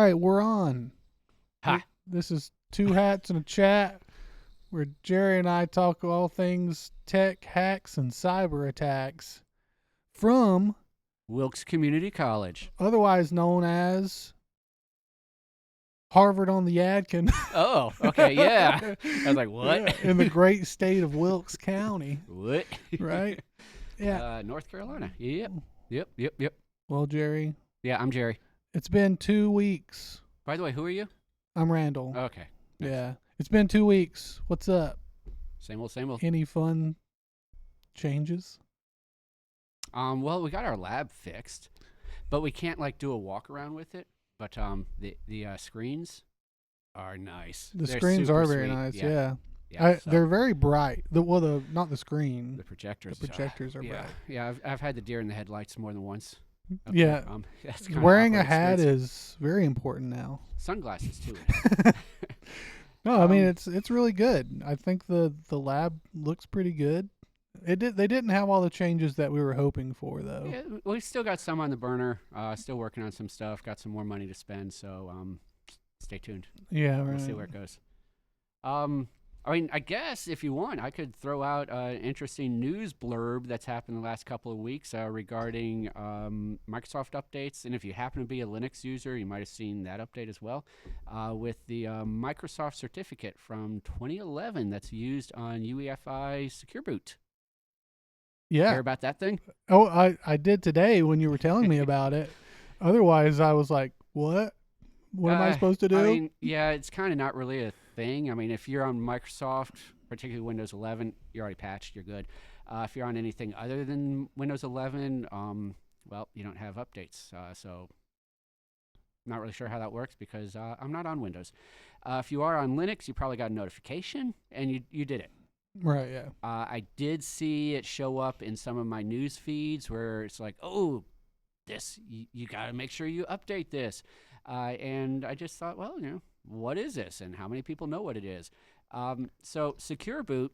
right, we're on. Hi. This is Two Hats and a Chat, where Jerry and I talk all things tech, hacks, and cyber attacks from Wilkes Community College. otherwise known as Harvard on the Yadkin. Oh, okay, yeah. I was like, what? Yeah, in the great state of Wilkes County, What? right? Yeah. North Carolina. Yep. Well, Jerry, Yeah, I'm Jerry. it's been 2 weeks. By the way, who are you? I'm Randall. Okay. Nice. Yeah. It's been 2 weeks. What's up? Same old. Any fun changes? Well, we got our lab fixed, but we can't do a walk around with it. But the screens are nice. The They're screens super are very sweet. nice. Yeah. Yeah. So They're very bright. Not the screen. the projectors. The projectors are yeah. bright. Yeah, I've had the deer in the headlights more than once. Yeah. That's kinda Wearing a awkward hat experience. is very important now. Sunglasses too. No, I mean it's really good. I think the lab looks pretty good. They didn't have all the changes that we were hoping for though. Yeah, we still got some on the burner. Still working on some stuff. Got some more money to spend. So stay tuned. Yeah, right. We'll see where it goes. I mean, I guess if you want, I could throw out an interesting news blurb that's happened the last couple of weeks regarding Microsoft updates. And if you happen to be a Linux user, you might have seen that update as well with the Microsoft certificate from 2011 that's used on UEFI Secure Boot. Yeah. Hear about that thing? Oh, I did today when you were telling me about it. Otherwise, I was like, "What? What am I supposed to do?" I mean, yeah, it's kind of not really a thing. I mean, if you're on Microsoft, particularly Windows 11, you're already patched. You're good. If you're on anything other than Windows 11, well, you don't have updates. So not really sure how that works because I'm not on Windows. If you are on Linux, you probably got a notification and you did it. Right, yeah. I did see it show up in some of my news feeds where it's like, oh, this, you got to make sure you update this. And I just thought, well, what is this and how many people know what it is? So Secure Boot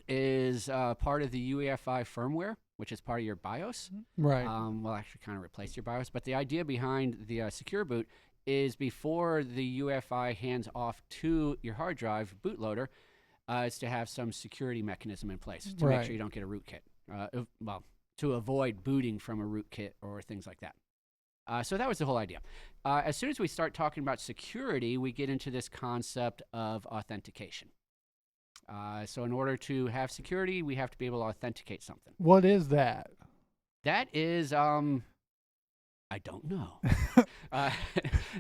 is part of the UEFI firmware, which is part of your BIOS. Right. Well, actually kind of replace your BIOS. But the idea behind the Secure Boot is before the UEFI hands off to your hard drive bootloader, is to have some security mechanism in place to make sure you don't get a rootkit. Well, to avoid booting from a rootkit or things like that. So that was the whole idea. As soon as we start talking about security, we get into this concept of authentication. So in order to have security, we have to be able to authenticate something. What is that? That is, I don't know.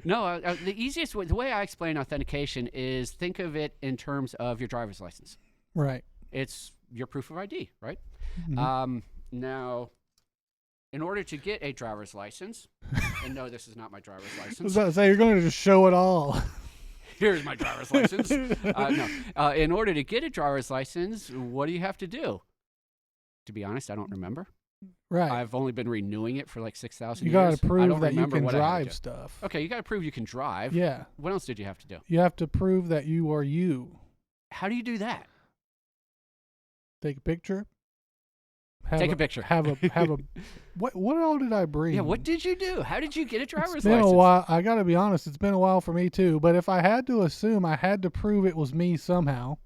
No, the easiest way, the way I explain authentication is think of it in terms of your driver's license. Right. It's your proof of ID, right? Mm-hmm. Now, in order to get a driver's license, and no, this is not my driver's I was license. about to say, you're going to just show it all. Here's my driver's license. No. In order to get a driver's license, what do you have to do? To be honest, I don't remember. Right. I've only been renewing it for like 6,000 You years. got to I prove don't that you remember can what I had to drive do. stuff. Okay, you got to prove you can drive. Yeah. What else did you have to do? You have to prove that you are you. How do you do that? Take a picture. Take a picture. Have a. What all did I bring? Yeah, what did you do? How did you get a driver's It's been license? a while. I got to be honest. It's been a while for me too. But if I had to assume, I had to prove it was me somehow.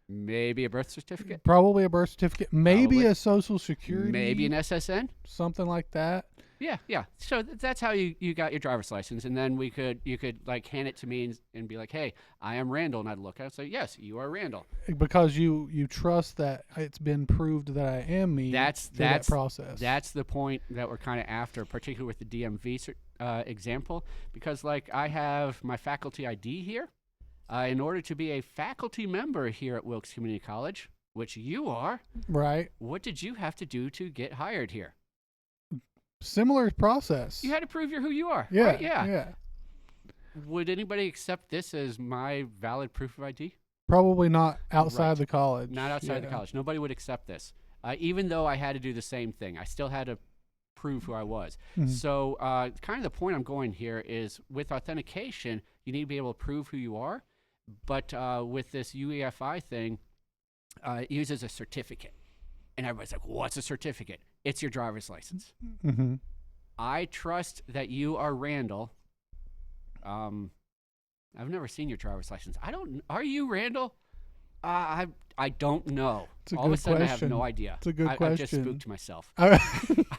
Maybe a birth certificate. Probably a birth certificate. Maybe Probably. a social security. Maybe an SSN. Something like that. Yeah. So that's how you got your driver's license, and then you could like hand it to me and be like, "Hey, I am Randall," and I'd look at it and say, "Yes, you are Randall." Because you trust that it's been proved that I am me. That's that process. That's the point that we're kind of after, particularly with the DMV example, because like I have my faculty ID here. In order to be a faculty member here at Wilkes Community College, which you are, right? What did you have to do to get hired here? Similar process. You had to prove you're who you are. Yeah. Right? Yeah. Yeah. Would anybody accept this as my valid proof of ID? Probably not outside Right. the college. Not outside the college. Nobody would accept this. Even though I had to do the same thing, I still had to prove who I was. Mhm. So kind of the point I'm going here is with authentication, you need to be able to prove who you are. But with this UEFI thing, it uses a certificate. And everybody's like, what's a certificate? It's your driver's license. Mm-hmm. I trust that you are Randall I've never seen your driver's license. I don't. Are you Randall? I don't know. It's a All of a good sudden, I have question. no idea. It's a good I just question. spooked myself. All right.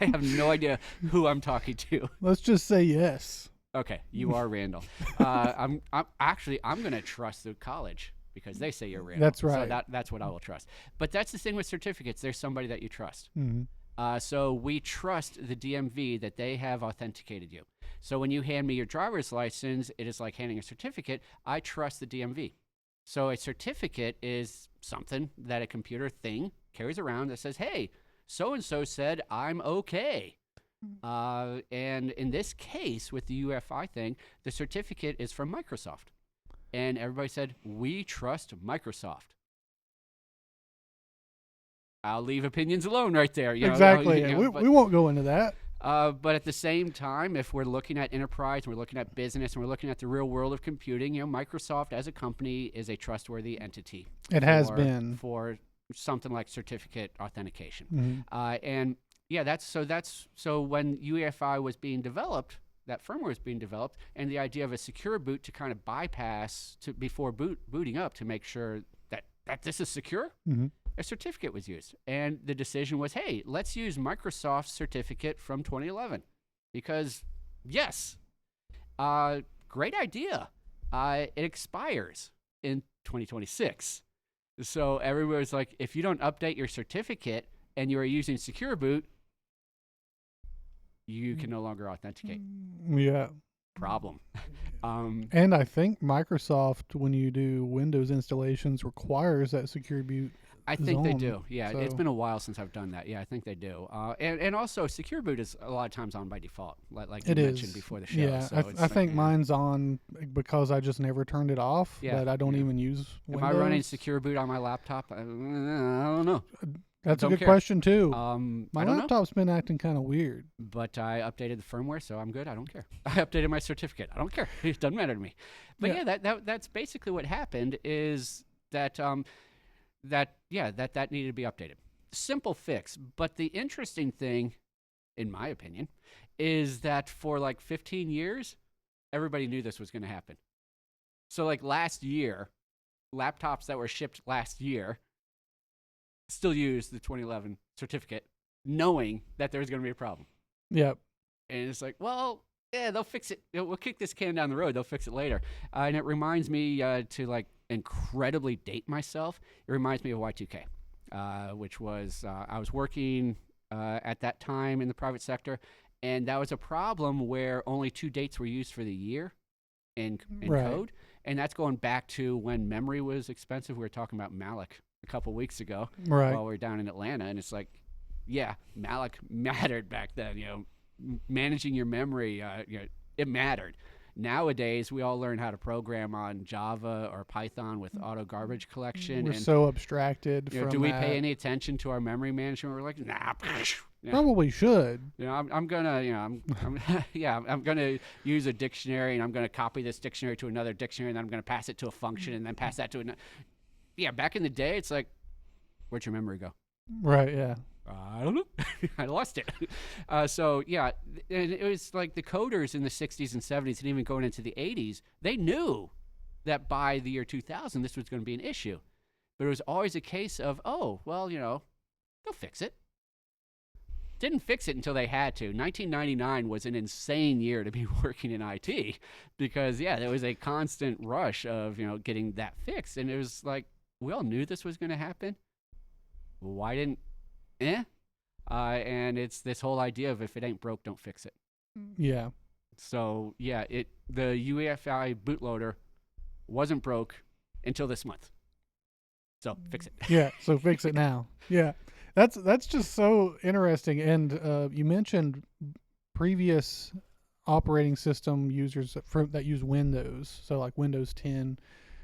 I have no idea who I'm talking to. Let's just say yes. Okay, you are Randall. I'm going to trust the college because they say you're Randall. That's right. So that's what I will trust. But that's the thing with certificates. There's somebody that you trust. Mm-hmm. So we trust the DMV that they have authenticated you. So when you hand me your driver's license, it is like handing a certificate. I trust the DMV. So a certificate is something that a computer thing carries around that says, hey, so-and-so said I'm okay. And in this case, with the UFI thing, the certificate is from Microsoft. And everybody said, we trust Microsoft. I'll leave opinions alone right there. Exactly. We won't go into that. But at the same time, if we're looking at enterprise, and we're looking at business, and we're looking at the real world of computing, Microsoft as a company is a trustworthy entity. It has been for something like certificate authentication. Mm-hmm. And yeah, so when UEFI was being developed, that firmware was being developed, and the idea of a secure boot to kind of bypass before booting up to make sure that this is secure. Mm-hmm. A certificate was used. And the decision was, hey, let's use Microsoft's certificate from 2011. Because, yes, great idea. It expires in 2026. So everybody's like, if you don't update your certificate and you are using Secure Boot, you can no longer authenticate. Yeah. Problem. And I think Microsoft, when you do Windows installations, requires that Secure Boot. I think they do. Yeah, so. It's been a while since I've done that. Yeah, I think they do. And also, Secure Boot is a lot of times on by default, like you mentioned before the show. Yeah, so I think mine's on because I just never turned it off, but I don't even use Windows. Am I running Secure Boot on my laptop? I don't know. That's a good question, too. My laptop's been acting kind of weird. But I updated the firmware, so I'm good. I don't care. I updated my certificate. I don't care. It doesn't matter to me. But that's basically what happened is that that needed to be updated. Simple fix. But the interesting thing, in my opinion, is that for like 15 years, everybody knew this was going to happen. So like last year, laptops that were shipped last year still use the 2011 certificate, knowing that there's going to be a problem. Yep. And it's like, well, yeah, they'll fix it. We'll kick this can down the road. They'll fix it later. And it reminds me to like incredibly date myself. It reminds me of Y2K, which was I was working at that time in the private sector, and that was a problem where only 2 dates were used for the year in code. And that's going back to when memory was expensive. We were talking about Malik a couple weeks ago while we were down in Atlanta, and it's like, yeah, Malik mattered back then. Managing your memory, it mattered. Nowadays, we all learn how to program on Java or Python with auto garbage collection. We're so abstracted from do we that. pay any attention to our memory management? We're like, nah. Probably should. I'm gonna, I'm gonna use a dictionary, and I'm gonna copy this dictionary to another dictionary, and then I'm gonna pass it to a function, and then pass that to another. Yeah, back in the day, it's like, where'd your memory go? Right, yeah. I don't know. I lost it. So, yeah, it was like the coders in the 60s and 70s and even going into the 80s, they knew that by the year 2000, this was going to be an issue. But it was always a case of, oh, well, they'll fix it. Didn't fix it until they had to. 1999 was an insane year to be working in IT because, there was a constant rush of, getting that fixed. And it was like, we all knew this was going to happen. Why didn't, and it's this whole idea of if it ain't broke, don't fix it. Yeah. So, the UEFI bootloader wasn't broke until this month. So, fix it. Yeah, so fix it now. Yeah. That's just so interesting. And you mentioned previous operating system users that use Windows. So like Windows 10,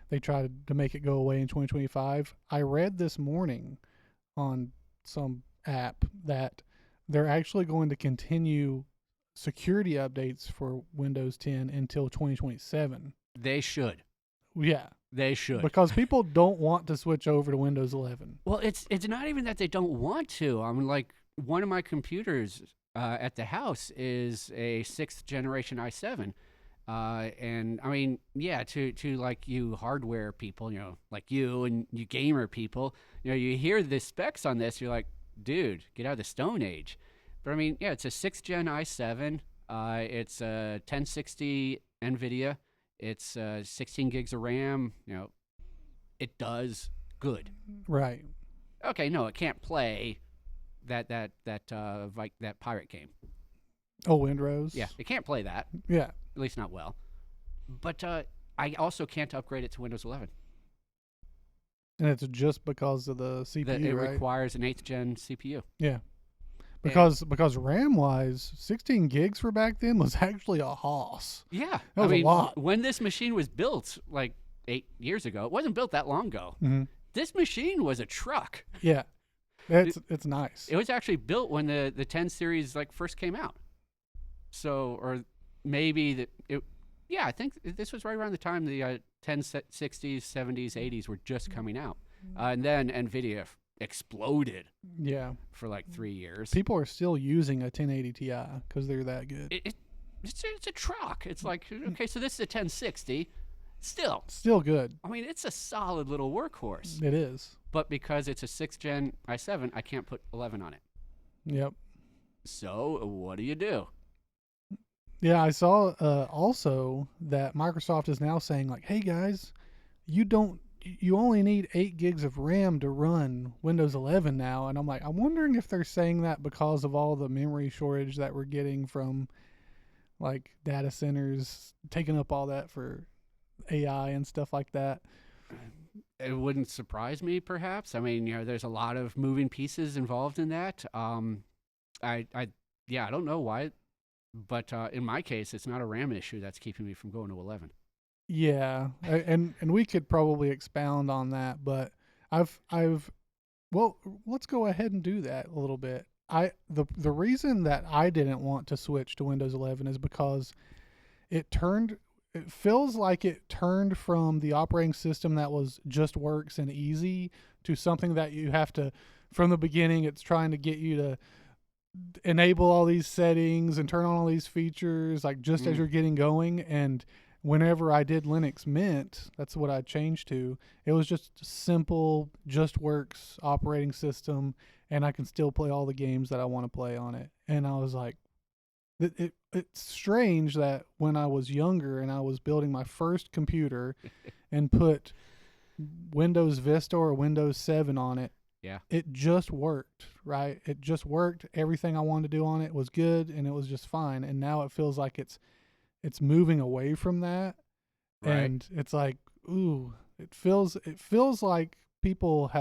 they tried to make it go away in 2025. I read this morning on some app that they're actually going to continue security updates for Windows 10 until 2027. They should. Yeah. They should. Because people don't want to switch over to Windows 11. Well, it's not even that they don't want to. I mean, like, one of my computers at the house is a 6th generation i7. And I mean, yeah, to like you hardware people, like you and you gamer people, you hear the specs on this, you're like, dude, get out of the Stone Age. But I mean, yeah, it's a 6th gen i7. It's a 1060 NVIDIA. It's 16 gigs of RAM. It does good. Right. Okay, no, it can't play that pirate game. Oh, Windrose. Yeah, it can't play that. Yeah. At least not well. But I also can't upgrade it to Windows 11. And it's just because of the CPU, It right? requires an 8th gen CPU. Yeah. Because RAM wise, 16 gigs for back then was actually a hoss. Yeah, That was a lot. When this machine was built, like 8 years ago, it wasn't built that long ago. Mm-hmm. This machine was a truck. Yeah, it's nice. It was actually built when the 10 series like first came out. So, or maybe yeah, I think this was right around the time the 1060s, 70s, 80s were just coming out, and then NVIDIA exploded. Yeah, for like 3 years. People are still using a 1080 Ti because they're that good. It's a truck. It's like, okay, so this is a 1060. Still good. I mean, it's a solid little workhorse. It is. But because it's a 6th gen i7, I can't put 11 on it. Yep. So what do you do? Yeah, I saw also that Microsoft is now saying like, hey guys, you only need 8 gigs of RAM to run Windows 11 now. And I'm like, I'm wondering if they're saying that because of all the memory shortage that we're getting from like data centers taking up all that for AI and stuff like that. It wouldn't surprise me, perhaps. I mean, there's a lot of moving pieces involved in that. I don't know why, but in my case, it's not a RAM issue that's keeping me from going to 11. Yeah, and we could probably expound on that, but well, let's go ahead and do that a little bit. The reason that I didn't want to switch to Windows 11 is because it feels like it turned from the operating system that was just works and easy to something that you have to, from the beginning, it's trying to get you to enable all these settings and turn on all these features like just as you're getting going. And whenever I did Linux Mint, that's what I changed to. It was just simple, just works operating system, and I can still play all the games that I want to play on it. And I was like, it's strange that when I was younger and I was building my first computer and put Windows Vista or Windows 7 on it, yeah, it just worked, right? It just worked. Everything I wanted to do on it was good, and it was just fine. And now it feels like it's moving away from that, right. And it's like, ooh, it feels like people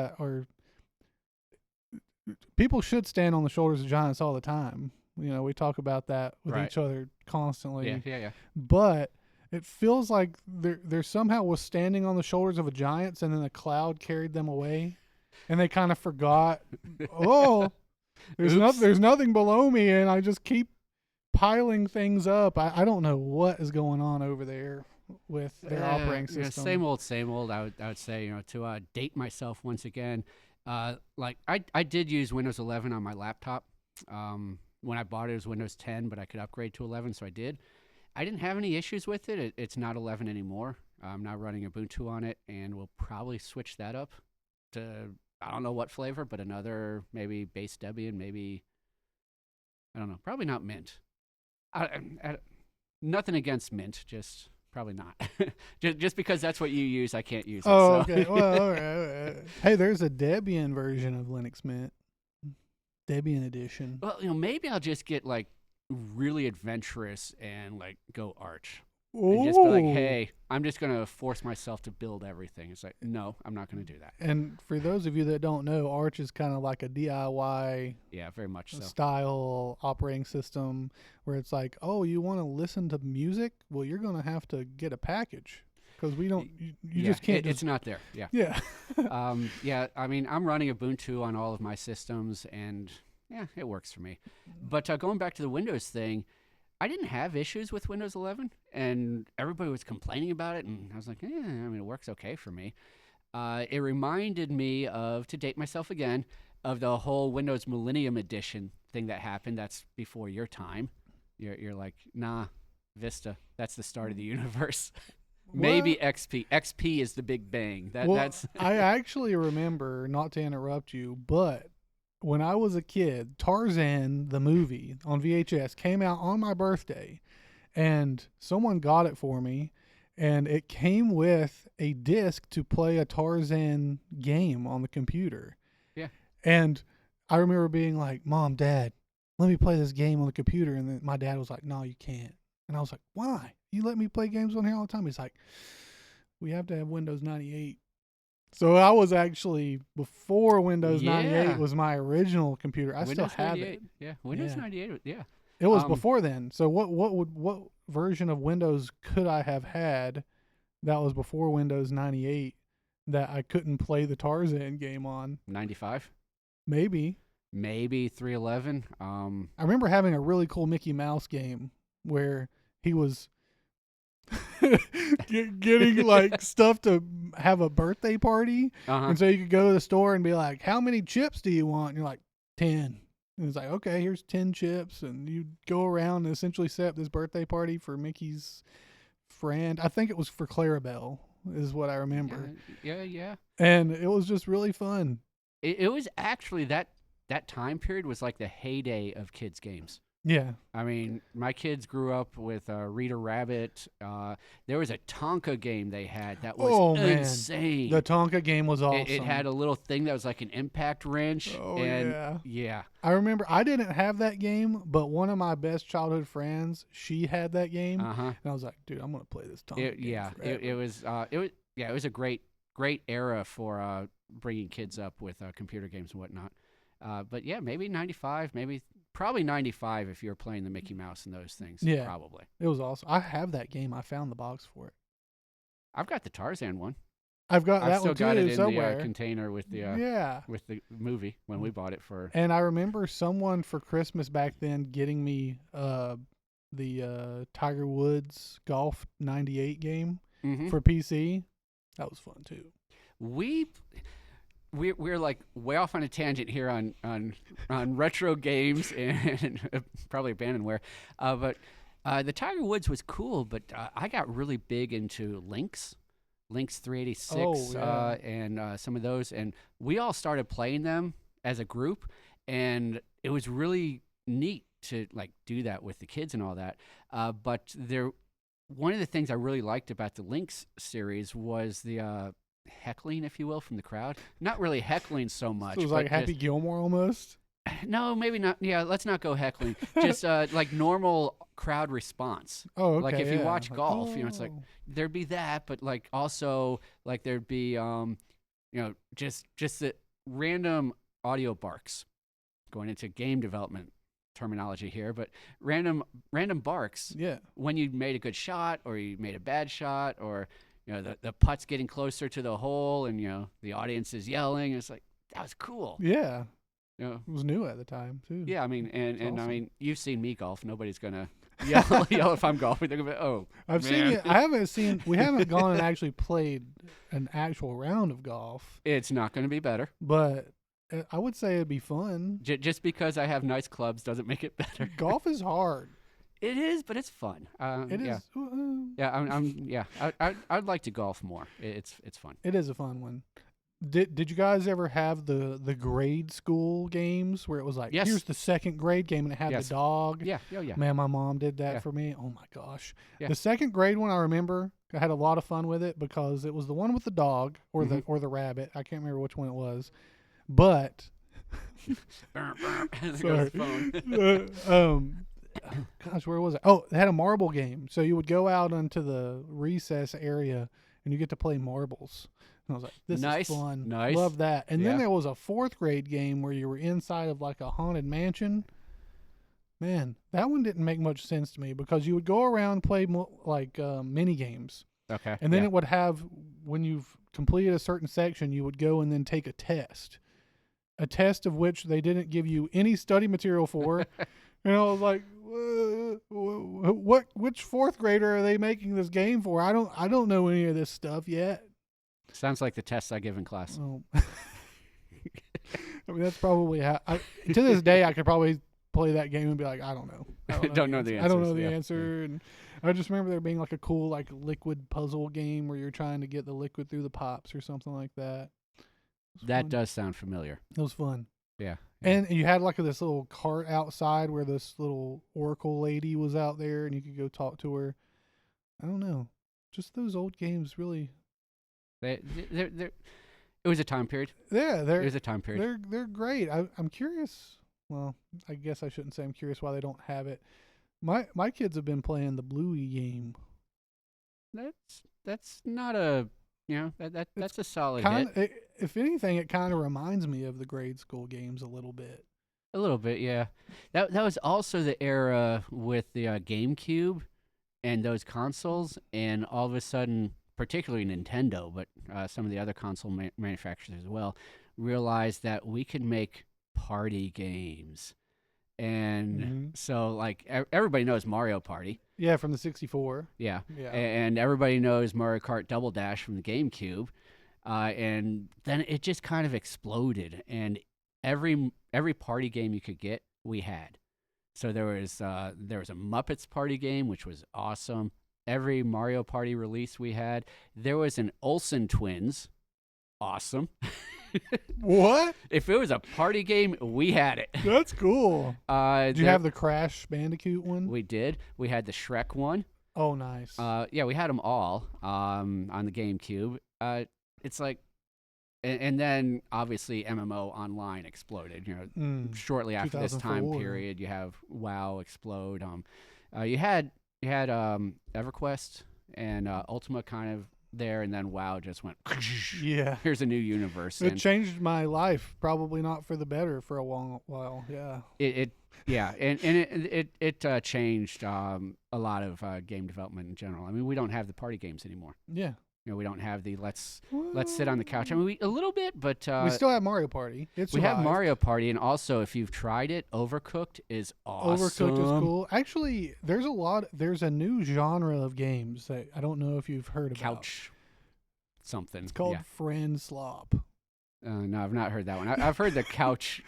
should stand on the shoulders of giants all the time. We talk about that with right. each other constantly. Yeah. But it feels like they're somehow was standing on the shoulders of a giants, and then the cloud carried them away, and they kind of forgot. Oh, there's nothing below me, and I just keep piling things up. I don't know what is going on over there with their operating system. Same old. I would say, to date myself once again. Like I did use Windows 11 on my laptop. When I bought it, it was Windows 10, but I could upgrade to 11, so I did. I didn't have any issues with it. It's not 11 anymore. I'm now running Ubuntu on it, and we'll probably switch that up to, I don't know what flavor, but another maybe base Debian, maybe, I don't know, probably not Mint. Nothing against Mint, just probably not. just because that's what you use, I can't use it. Oh, so. Okay. Well, all right. Hey, there's a Debian version of Linux Mint. Debian edition. Well, maybe I'll just get like really adventurous and like go Arch. Ooh. And just be like, hey, I'm just going to force myself to build everything. It's like, no, I'm not going to do that. And for those of you that don't know, Arch is kind of like a DIY very much so. Style operating system where it's like, oh, you want to listen to music? Well, you're going to have to get a package because we don't, you just can't. It's not there. Yeah. Yeah. I mean, I'm running Ubuntu on all of my systems and yeah, it works for me. But going back to the Windows thing, I didn't have issues with Windows 11, and everybody was complaining about it, and I was like, it works okay for me. It reminded me of, to date myself again, of the whole Windows Millennium Edition thing that happened. That's before your time. You're like, nah, Vista. That's the start of the universe. What? Maybe XP. XP is the Big Bang. Well, That's I actually remember, not to interrupt you, but when I was a kid, Tarzan the movie on VHS came out on my birthday, and someone got it for me, and it came with a disc to play a Tarzan game on the computer. yeah. And I remember being like, "Mom, Dad, let me play this game on the computer." And then my dad was like, "No, you can't." And I was like, "Why? You let me play games on here all the time." He's like, "We have to have Windows 98." So I was actually before Windows 98 Yeah. was my original computer. I Windows still have 98. it. Yeah. Windows Yeah. 98. Yeah. It was Um, before then. So what version of Windows could I have had that was before Windows 98 that I couldn't play the Tarzan game on? 95. Maybe. Maybe 311. I remember having a really cool Mickey Mouse game where he was getting like stuff to have a birthday party, Uh-huh. and so you could go to the store and be like, "How many chips do you want?" And you're like, 10. And it's like, "Okay, here's 10 chips," and you go around and essentially set up this birthday party for Mickey's friend. I think it was for Clarabelle, is what I remember, Yeah. and it was just really fun. It was actually that time period was like the heyday of kids games. Yeah. I mean, my kids grew up with Rita Rabbit. There was a Tonka game they had that was Oh man, insane. the Tonka game was awesome. It had a little thing that was like an impact wrench. Oh, and yeah. yeah. I remember I didn't have that game, but one of my best childhood friends, she had that game, Uh huh. and I was like, "Dude, I'm gonna play this Tonka game." Yeah. forever." It was a great era for bringing kids up with computer games and whatnot. But yeah, maybe 95, probably 95 if you're playing the Mickey Mouse and those things. Yeah. Probably. It was awesome. I have that game. I found the box for it. I've got the Tarzan one. I've got I've that still one too got it in somewhere. the container with the Yeah. movie when we bought it for. And I remember someone for Christmas back then getting me the Tiger Woods Golf 98 game Mhm. for PC. That was fun too. We're like way off on a tangent here on retro games and probably abandonware, but the Tiger Woods was cool. But I got really big into Lynx 386, Oh, yeah. and some of those, and we all started playing them as a group, and it was really neat to like do that with the kids and all that. But one of the things I really liked about the Lynx series was the heckling, if you will, from the crowd. Not really heckling so much. So it was but like Happy Gilmore almost. no, maybe not. Yeah, let's not go heckling. Just like normal crowd response. Oh, okay. Like if you yeah. watch Like, golf, it's like oh. there'd be that, but like also like there'd be just the random audio barks, going into game development terminology here, but random barks Yeah. when you made a good shot or you made a bad shot, or the putt's getting closer to the hole and the audience is yelling. It's like that was cool. Yeah. You know, It was new at the time too. yeah, I mean, and I awesome. mean, you've seen me golf. Nobody's gonna yell if I'm golfing. They're gonna be, oh, I've man. seen it. I haven't seen. We haven't gone and actually played an actual round of golf, It's not gonna be better. but I would say it'd be fun. Just because I have nice clubs doesn't make it better. Golf is hard. It is, but it's fun. It yeah. is. Yeah, I'd like to golf more. It's fun. It is a fun one. Did you guys ever have the grade school games where it was like, Yes. here's the second grade game and it had Yes. the dog? Yeah, yeah. Man, my mom did that Yeah. for me. Oh my gosh. Yeah. The second grade one, I remember I had a lot of fun with it because it was the one with the dog or the rabbit. I can't remember which one it was, but There sorry. goes the phone. Gosh, where was it? Oh, it had a marble game. So you would go out into the recess area and you get to play marbles. And I was like, this Nice, is fun. nice. Love that. And then Yeah. there was a fourth grade game where you were inside of like a haunted mansion. Man, that one didn't make much sense to me because you would go around and play mini games. Okay. And then yeah. it would have, when you've completed a certain section, you would go and then take a test. A test of which they didn't give you any study material for. And I was like, which fourth grader are they making this game for? I don't know any of this stuff yet. Sounds like the tests I give in class. Oh. I mean, that's probably how. To this day, I could probably play that game and be like, I don't know. Don't know the I don't know answers, the yeah. answer. And I just remember there being like a cool like liquid puzzle game where you're trying to get the liquid through the pops or something like that. It was That fun. does sound familiar. It was fun. Yeah. And you had like this little cart outside where this little oracle lady was out there, and you could go talk to her. I don't know, just those old games really. It was a time period. Yeah, It was a time period. they're great. I'm curious. Well, I guess I shouldn't say I'm curious why they don't have it. My kids have been playing the Bluey game. That's not a that's a solid Kind hit. if anything, it kind of reminds me of the grade school games a little bit. A little bit, yeah. That was also the era with the GameCube and those consoles, and all of a sudden, particularly Nintendo, but some of the other console manufacturers as well, realized that we could make party games. And so, like, everybody knows Mario Party. Yeah, from the 64. Yeah. Yeah. And everybody knows Mario Kart Double Dash from the GameCube. And then it just kind of exploded. And every party game you could get, we had. So there was a Muppets party game, which was awesome. Every Mario Party release we had. There was an Olsen Twins. Awesome. What? If it was a party game, we had it. That's cool. Did you there- have the Crash Bandicoot one? We did. We had the Shrek one. Oh, nice. Yeah, we had them all on the GameCube. It's like, and then obviously MMO online exploded. You know, shortly after this time 2004. period, you have WoW explode. You had EverQuest and Ultima kind of there, and then WoW just went. Yeah. Here's a new universe. It And changed my life, probably not for the better for a while. Yeah. it changed a lot of game development in general. I mean, we don't have the party games anymore. Yeah. You know, we don't have the let's sit on the couch. I mean, a little bit, but we still have Mario Party. we have survived. Mario Party, and also if you've tried it, Overcooked is awesome. Overcooked is cool. Actually, there's a new genre of games that I don't know if you've heard about. Couch something. It's called Yeah. Friend Slop. No, I've not heard that one. I've heard the couch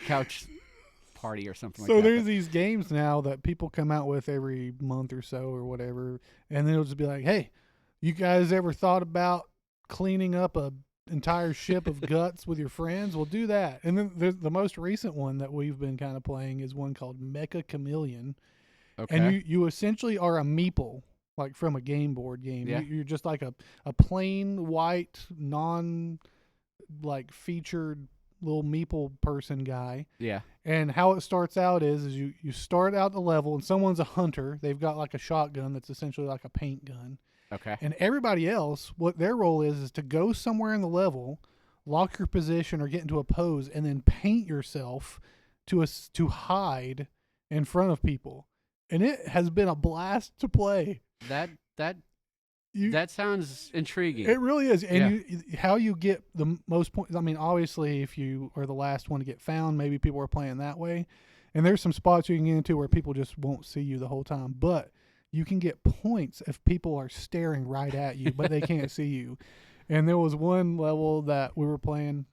party or something So like that. there's these games now that people come out with every month or so or whatever, and then it'll just be like, hey, you guys ever thought about cleaning up a entire ship of guts with your friends? Well, do that. And then there's the most recent one that we've been kind of playing is one called Mecha Chameleon. Okay. And you essentially are a meeple, like from a game board game. Yeah. You're just like a plain white, like featured little meeple person guy. Yeah. And how it starts out is you start out the level and someone's a hunter. They've got like a shotgun that's essentially like a paint gun. Okay. And everybody else, what their role is to go somewhere in the level, lock your position or get into a pose, and then paint yourself to hide in front of people. And it has been a blast to play. That You, that sounds intriguing. It really is. And how you get the most points. I mean, obviously, if you are the last one to get found, maybe people are playing that way. And there's some spots you can get into where people just won't see you the whole time. But you can get points if people are staring right at you, but they can't see you. And there was one level that we were playing.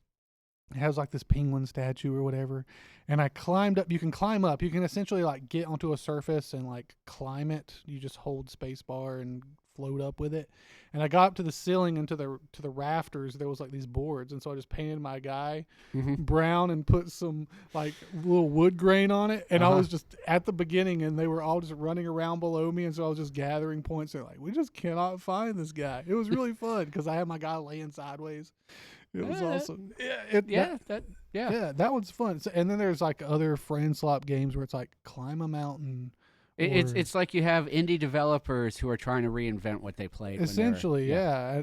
It has like this penguin statue or whatever. And I climbed up. You can climb up. You can essentially like get onto a surface and like climb it. You just hold space bar and float up with it. And I got up to the ceiling and to the rafters. There was like these boards. And so I just painted my guy brown and put some like little wood grain on it. And I was just at the beginning and they were all just running around below me. And so I was just gathering points. They're like, we just cannot find this guy. It was really fun because I had my guy laying sideways. It was awesome. That one's fun. So, and then there's like other friend slop games where it's like climb a mountain. It's like you have indie developers who are trying to reinvent what they played. Essentially, yeah.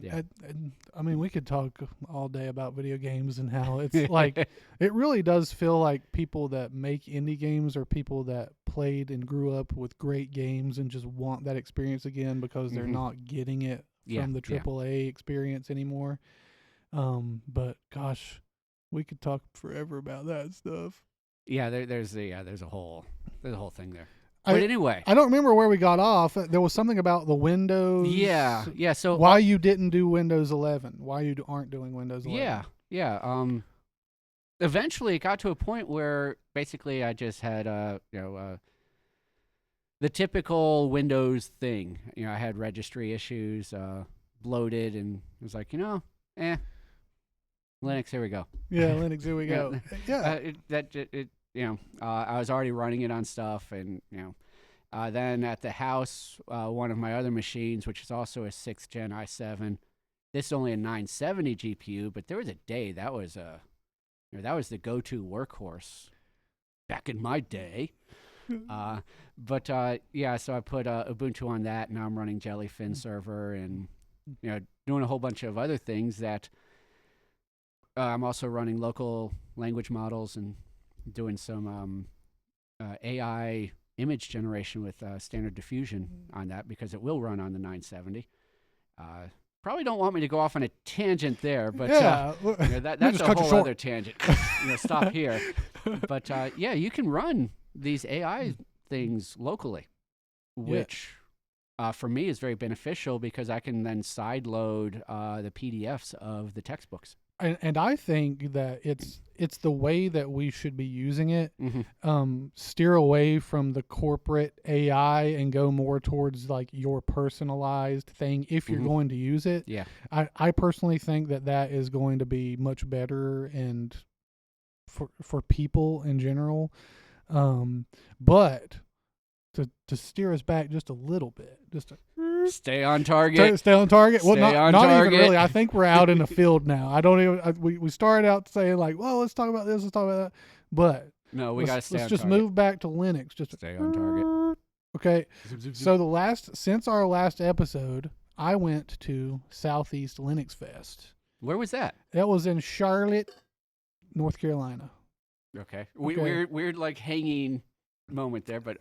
I mean, we could talk all day about video games and how it's like it really does feel like people that make indie games are people that played and grew up with great games and just want that experience again because they're not getting it from the AAA experience anymore. But gosh, we could talk forever about that stuff. Yeah, there's a whole thing there. But anyway, I don't remember where we got off. There was something about the Windows. Yeah. So why you didn't do Windows 11? Why you aren't doing Windows 11? Yeah. Eventually, it got to a point where basically I just had the the typical Windows thing. I had registry issues, bloated, and it was like, Linux, here we go. Yeah, Linux, here we go. Yeah. I was already running it on stuff, and then at the house, one of my other machines, which is also a 6th gen i7, this is only a 970 GPU, but there was a day that was the go-to workhorse back in my day. So I put Ubuntu on that. Now I'm running Jellyfin server, and doing a whole bunch of other things that. I'm also running local language models and doing some AI image generation with standard diffusion on that, because it will run on the 970. Probably don't want me to go off on a tangent there, but that's a whole other tangent. Stop here. But you can run these AI things locally, which for me is very beneficial, because I can then sideload the PDFs of the textbooks. And I think that it's the way that we should be using it. Mm-hmm. Steer away from the corporate AI and go more towards like your personalized thing if you're going to use it. Yeah. I personally think that is going to be much better and for people in general. But to steer us back just a little bit, just to stay on target. Stay on target. Well, not target. Even really. I think we're out in the field now. I don't even. We started out saying like, well, let's talk about this. Let's talk about that. But no, we got to stay on target. Let's just target. move back to Linux. Just stay on target. Okay. So since our last episode, I went to Southeast Linux Fest. Where was that? That was in Charlotte, North Carolina. Okay. Weird like hanging moment there, but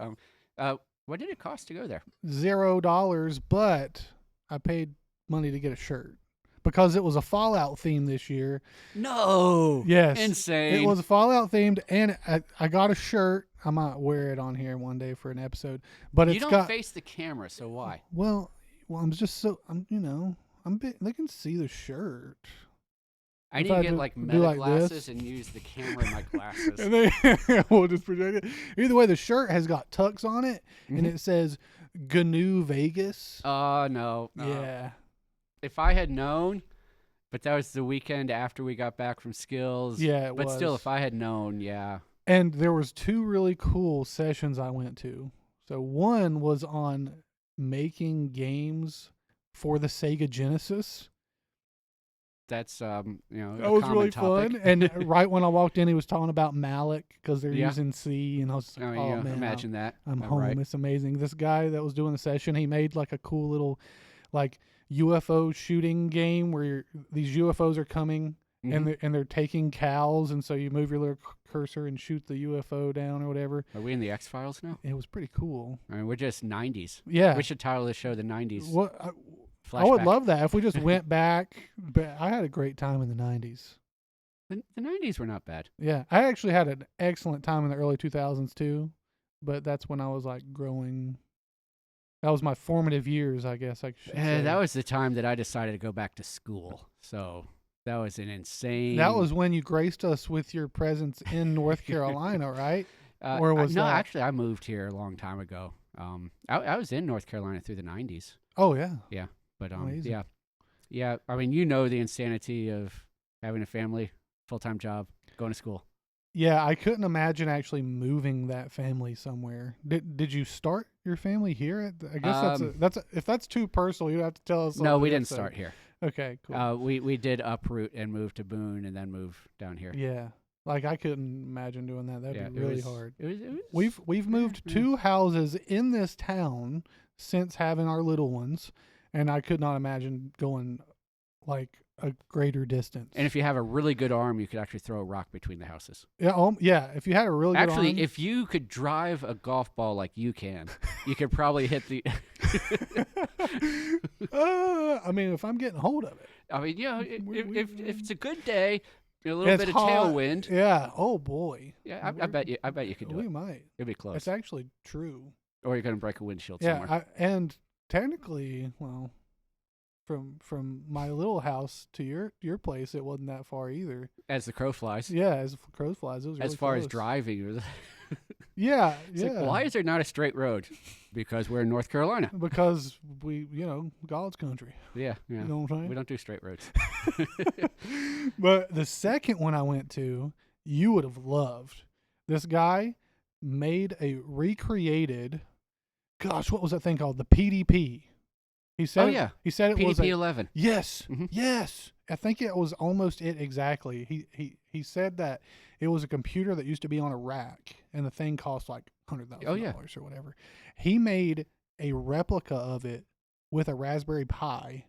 what did it cost to go there? $0, but I paid money to get a shirt because it was a Fallout theme this year. No. Yes. Insane. It was a Fallout themed, and I got a shirt. I might wear it on here one day for an episode. But you don't face the camera, so why? Well, I'm just so they can see the shirt. I need to get like meta glasses and use the camera in my glasses. And then we'll just project it. Either way, the shirt has got tucks on it, and it says GNU Vegas. Oh, no. Yeah. If I had known, but that was the weekend after we got back from Skills. Yeah, But still, if I had known, yeah. And there was 2 really cool sessions I went to. So one was on making games for the Sega Genesis. That's that was really topic. fun. And right when I walked in, he was talking about Mallet because they're using C, and I was like, "Oh man, imagine that! I'm home. Right. It's amazing." This guy that was doing the session, he made like a cool little, like UFO shooting game where these UFOs are coming and they're taking cows, and so you move your little cursor and shoot the UFO down or whatever. Are we in the X-Files now? It was pretty cool. I mean, we're just 90s. Yeah, we should title the show the 90s. What? I would love that if we just went back. But I had a great time in the 90s. The 90s were not bad. Yeah, I actually had an excellent time in the early 2000s too, but that's when I was like growing. That was my formative years, I guess I should say. That was the time that I decided to go back to school. So that was an insane. That was when you graced us with your presence in North Carolina, right? Or was no? that... Actually, I moved here a long time ago. I was in North Carolina through the 90s. Oh yeah. Yeah. But amazing. yeah. I mean, the insanity of having a family, full-time job, going to school. Yeah, I couldn't imagine actually moving that family somewhere. Did you start your family here? I guess if that's too personal, you have to tell us. No, we didn't start here. Okay, cool. We did uproot and move to Boone and then move down here. Yeah, like I couldn't imagine doing that. That'd be really hard. It was, We've moved 2 houses in this town since having our little ones. And I could not imagine going like a greater distance. And if you have a really good arm, you could actually throw a rock between the houses. Yeah. If you had a really good arm. Actually, if you could drive a golf ball like you can, you could probably hit the. I mean, if I'm getting hold of it. I mean, if it's a good day, a little bit of tailwind. Yeah. Oh boy. Yeah, I bet you could do it. We might. It'd be close. It's actually true. Or you're gonna break a windshield yeah, somewhere. And technically, well, from my little house to your place, it wasn't that far either. As the crow flies. Yeah, as the crow flies, it was really as far close. as driving. Yeah, It's yeah. like, why is there not a straight road? Because we're in North Carolina. Because we, God's country. Yeah, yeah. You know what I'm saying? We don't do straight roads. But the second one I went to, you would have loved. This guy made a recreated. Gosh, what was that thing called? The PDP. He said. Oh, yeah. He said it was PDP a. 11. Yes. Mhm. Yes. I think it was almost it exactly. He said that it was a computer that used to be on a rack, and the thing cost like $100,000 Oh, yeah. or whatever. He made a replica of it with a Raspberry Pi.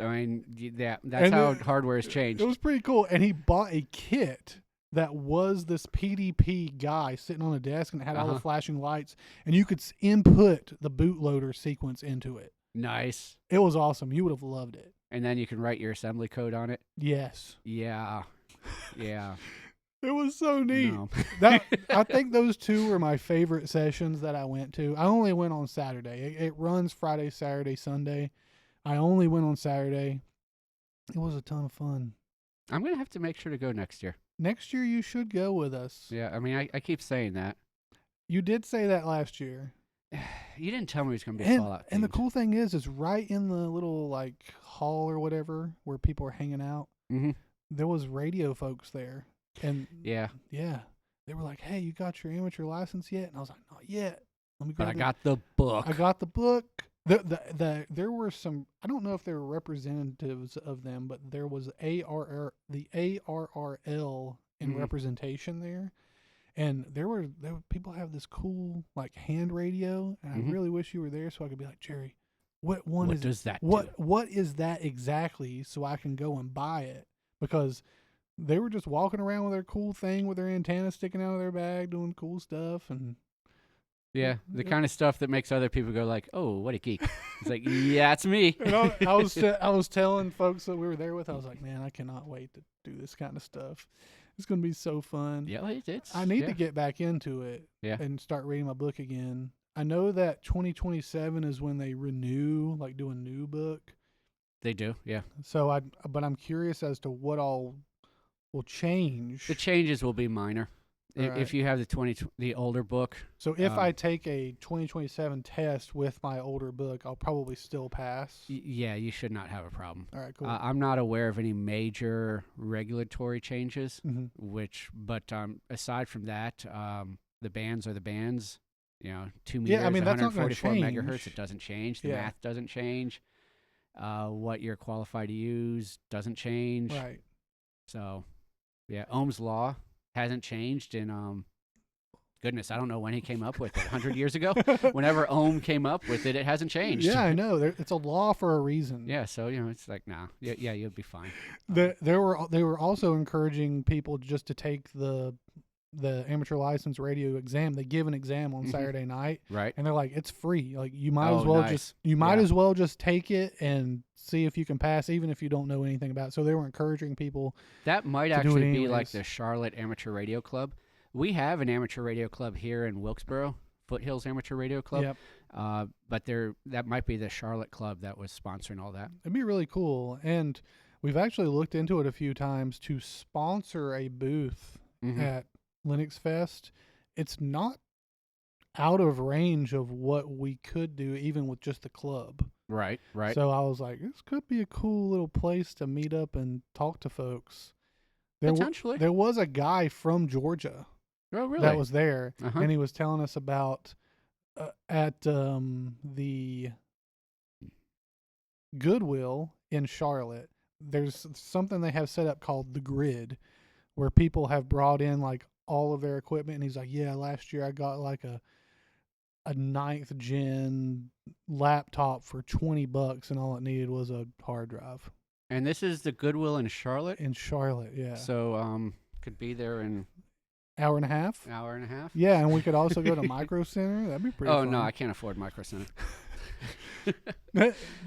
I mean, that's And how hardware has It changed. was pretty cool. And he bought a kit that was this PDP guy sitting on a desk, and it had all the flashing lights, and you could input the bootloader sequence into it. Nice. It was awesome. You would have loved it. And then you can write your assembly code on it. Yes. Yeah. Yeah. It was so neat. No. I think those two were my favorite sessions that I went to. I only went on Saturday. It runs Friday, Saturday, Sunday. I only went on Saturday. It was a ton of fun. I'm going to have to make sure to go next year. Next year you should go with us. Yeah, I mean, I keep saying that. You did say that last year. You didn't tell me it was going to be Fallout. And the cool thing is right in the little like hall or whatever where people are hanging out. Mm-hmm. There was radio folks there, and yeah, they were like, "Hey, you got your amateur license yet?" And I was like, "Not yet." Let me. But I got the book. I got the book. There were some. I don't know if they were representatives of them, but there was the ARRL in representation there. And there were people have this cool like hand radio, and I really wish you were there so I could be like, Jerry, what does that what is that exactly, so I can go and buy it, because they were just walking around with their cool thing with their antenna sticking out of their bag, doing cool stuff, and yeah, the kind of stuff that makes other people go like, "Oh, what a geek!" It's like, yeah, it's me. And I was telling folks that we were there with, I was like, man, I cannot wait to do this kind of stuff. It's going to be so fun. Yeah, it's. I need to get back into it and start reading my book again. I know that 2027 is when they renew, like do a new book. They do, yeah. So but I'm curious as to what all will change. The changes will be minor. Right. If you have the older book. So if I take a 2027 test with my older book, I'll probably still pass. Yeah, you should not have a problem. All right, cool. I'm not aware of any major regulatory changes, but aside from that, the bands are the bands. 2 meters, I mean, that's not 144 gonna megahertz. change. It doesn't change. The math doesn't change. What you're qualified to use doesn't change. Right. So, yeah, Ohm's law hasn't changed in goodness, I don't know when he came up with it. 100 years ago, whenever Ohm came up with it, it hasn't changed. Yeah, I know. It's a law for a reason. Yeah, so it's like, nah, yeah, you'll be fine. They were also encouraging people just to take the amateur license radio exam. They give an exam on Saturday night, right? And they're like, it's free. Like you might as well just take it and see if you can pass, even if you don't know anything about it. So they were encouraging people. That might actually be like the Charlotte Amateur Radio Club. We have an amateur radio club here in Wilkesboro, Foothills Amateur Radio Club. Yep. But that might be the Charlotte club that was sponsoring all that. It'd be really cool, and we've actually looked into it a few times to sponsor a booth at Linux Fest. It's not out of range of what we could do even with just the club. Right. So I was like, this could be a cool little place to meet up and talk to folks. Potentially. There was a guy from Georgia that was there, and he was telling us about at the Goodwill in Charlotte, there's something they have set up called the Grid, where people have brought in like all of their equipment, and he's like, yeah, last year I got like a 9th gen laptop for $20, and all it needed was a hard drive. And this is the Goodwill in Charlotte? In Charlotte, yeah. So could be there in hour and a half. Yeah, and we could also go to Micro Center. That'd be pretty fun. Oh, no, I can't afford Micro Center.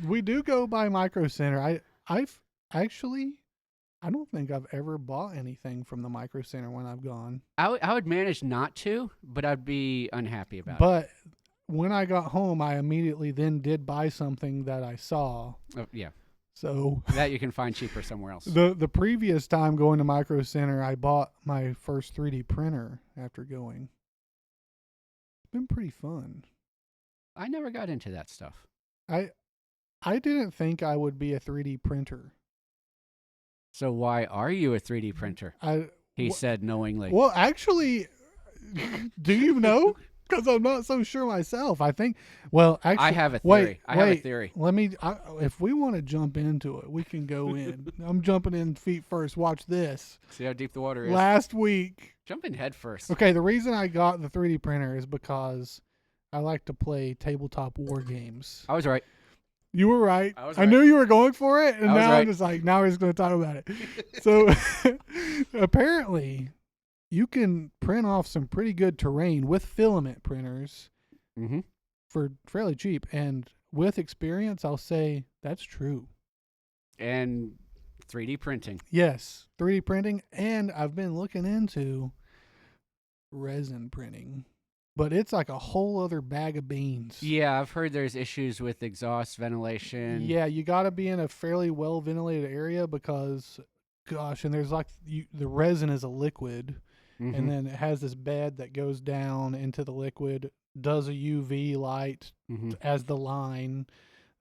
We do go by Micro Center. I've actually, I don't think I've ever bought anything from the Micro Center when I've gone. I would manage not to, but I'd be unhappy about it. But when I got home, I immediately then did buy something that I saw. Oh, yeah. So that you can find cheaper somewhere else. The previous time going to Micro Center, I bought my first 3D printer after going. been pretty fun. I never got into that stuff. I I didn't think I would be a 3D printer. So why are you a 3D printer? I He wh- said knowingly. well, actually, do you know? Because I'm not so sure myself. I think. Well, actually, I have a wait, theory. I have a theory. Let me. If we want to jump into it, we can go in. I'm jumping in feet first. Watch this. See how deep the water is. Last week. Jump in head first. Okay, the reason I got the 3D printer is because I like to play tabletop war games. I was right. You were right. I was I right. knew you were going for it, and I was now right. I'm just like, now we're just going to talk about it. So apparently, you can print off some pretty good terrain with filament printers Mm-hmm. for fairly cheap. And with experience, I'll say that's true. And 3D printing. Yes, 3D printing, and I've been looking into resin printing, but it's like a whole other bag of beans. Yeah, I've heard there's issues with exhaust ventilation. Yeah, you got to be in a fairly well ventilated area because, gosh, and there's like the resin is a liquid, Mhm. and then it has this bed that goes down into the liquid, does a UV light Mhm. as the line,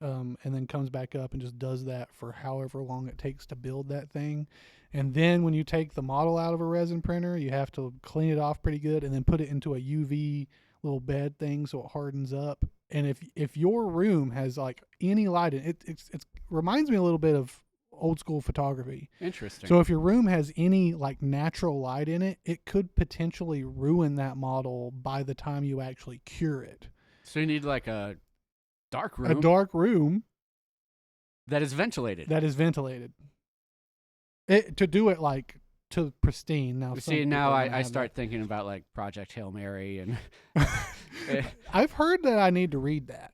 and then comes back up and just does that for however long it takes to build that thing. And then when you take the model out of a resin printer, you have to clean it off pretty good and then put it into a UV little bed thing so it hardens up. And if your room has like any light in it, it reminds me a little bit of old school photography. Interesting. So if your room has any like natural light in it, it could potentially ruin that model by the time you actually cure it. So you need like a dark room A dark room that is ventilated. that is ventilated. To do it like to pristine. Now, some See, now people don't I have start thinking about like Project Hail Mary, and that. I've heard that I need to read that.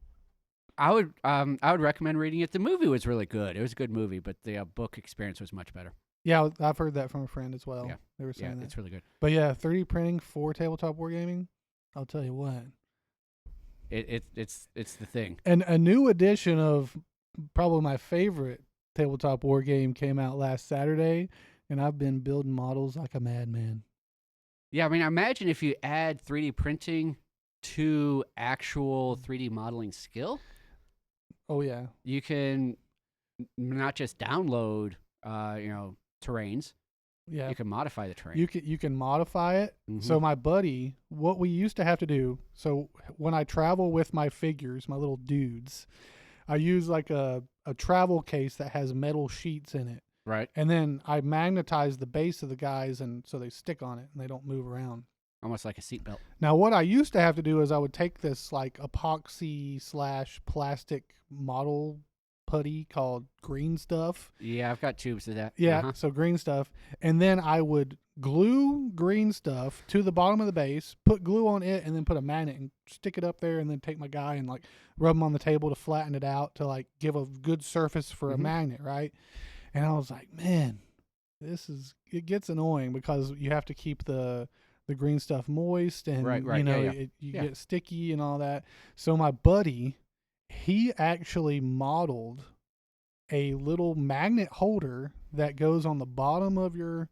I would recommend reading it. The movie was really good. It was a good movie, but the book experience was much better. Yeah, I've heard that from a friend as well. Yeah. They were Yeah, saying that. it's really good. But yeah, 3D printing for tabletop wargaming, I'll tell you what. It's the thing. And a new edition of probably my favorite tabletop war game came out last Saturday, and I've been building models like a madman. Yeah, I mean, imagine if you add 3D printing to actual 3D modeling skill. Oh yeah. You can not just download, terrains. Yeah. You can modify the terrain. You can modify it. Mhm. So my buddy, what we used to have to do, so when I travel with my figures, my little dudes, I use like a travel case that has metal sheets in it. Right. And then I magnetize the base of the guys and so they stick on it and they don't move around. Almost like a seatbelt. Now what I used to have to do is I would take this like epoxy / plastic model putty called green stuff. Yeah, I've got tubes of that. Yeah, Uh-huh. so green stuff. And then I would glue green stuff to the bottom of the base, put glue on it, and then put a magnet and stick it up there and then take my guy and like rub him on the table to flatten it out to like give a good surface for a Mhm. magnet, right? And I was like, man, it gets annoying because you have to keep the green stuff moist and Right, you know, yeah. you Yeah. get sticky and all that. So my buddy, he actually modeled a little magnet holder that goes on the bottom of your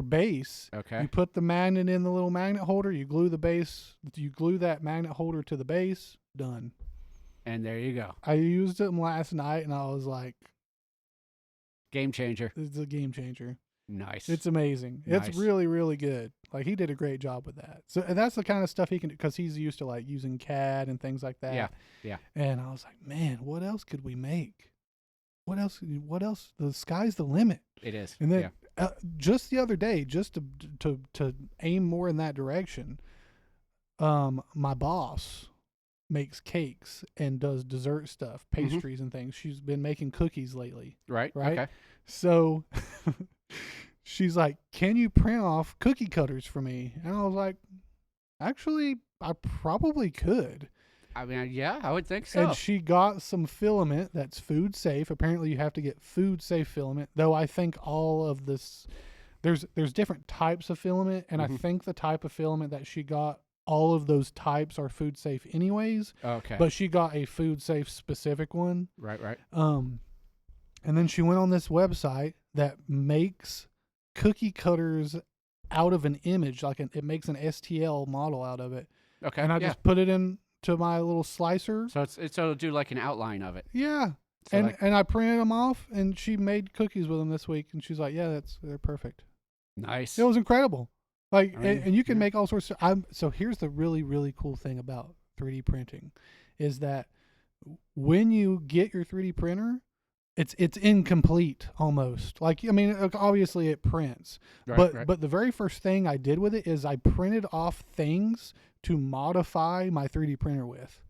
base. Okay. You put the magnet in the little magnet holder, you glue that magnet holder to the base, done. And there you go. I used them last night and I was like, Game changer. this is a game changer. Nice. It's amazing. Nice. It's really, really good. Like he did a great job with that. So and that's the kind of stuff he can do because he's used to like using CAD and things like that. Yeah. And I was like, man, what else could we make? What else? The sky's the limit. It is. And then yeah. Just the other day, just to aim more in that direction, my boss makes cakes and does dessert stuff, pastries and things. She's been making cookies lately. Right. Right? Okay. So she's like, can you print off cookie cutters for me? And I was like, actually, I probably could. I mean, yeah, I would think so. And she got some filament that's food safe. Apparently, you have to get food safe filament. Though I think all of this, there's different types of filament, and I think the type of filament that she got, all of those types are food safe anyways. Okay. But she got a food safe specific one. Right. And then she went on this website that makes cookie cutters out of an image, like it makes an STL model out of it. Okay. and I Yeah. just put it into my little slicer. So it'll do like an outline of it. Yeah. So And like and I printed them off, and she made cookies with them this week, and she's like, "Yeah, they're perfect." nice. It was incredible. Like, I mean, and you can yeah. make all sorts of. So here's the really really cool thing about 3D printing, is that when you get your 3D printer, it's incomplete almost. Like, I mean, obviously it prints, Right. but Right. the very first thing I did with it is I printed off things to modify my 3D printer with.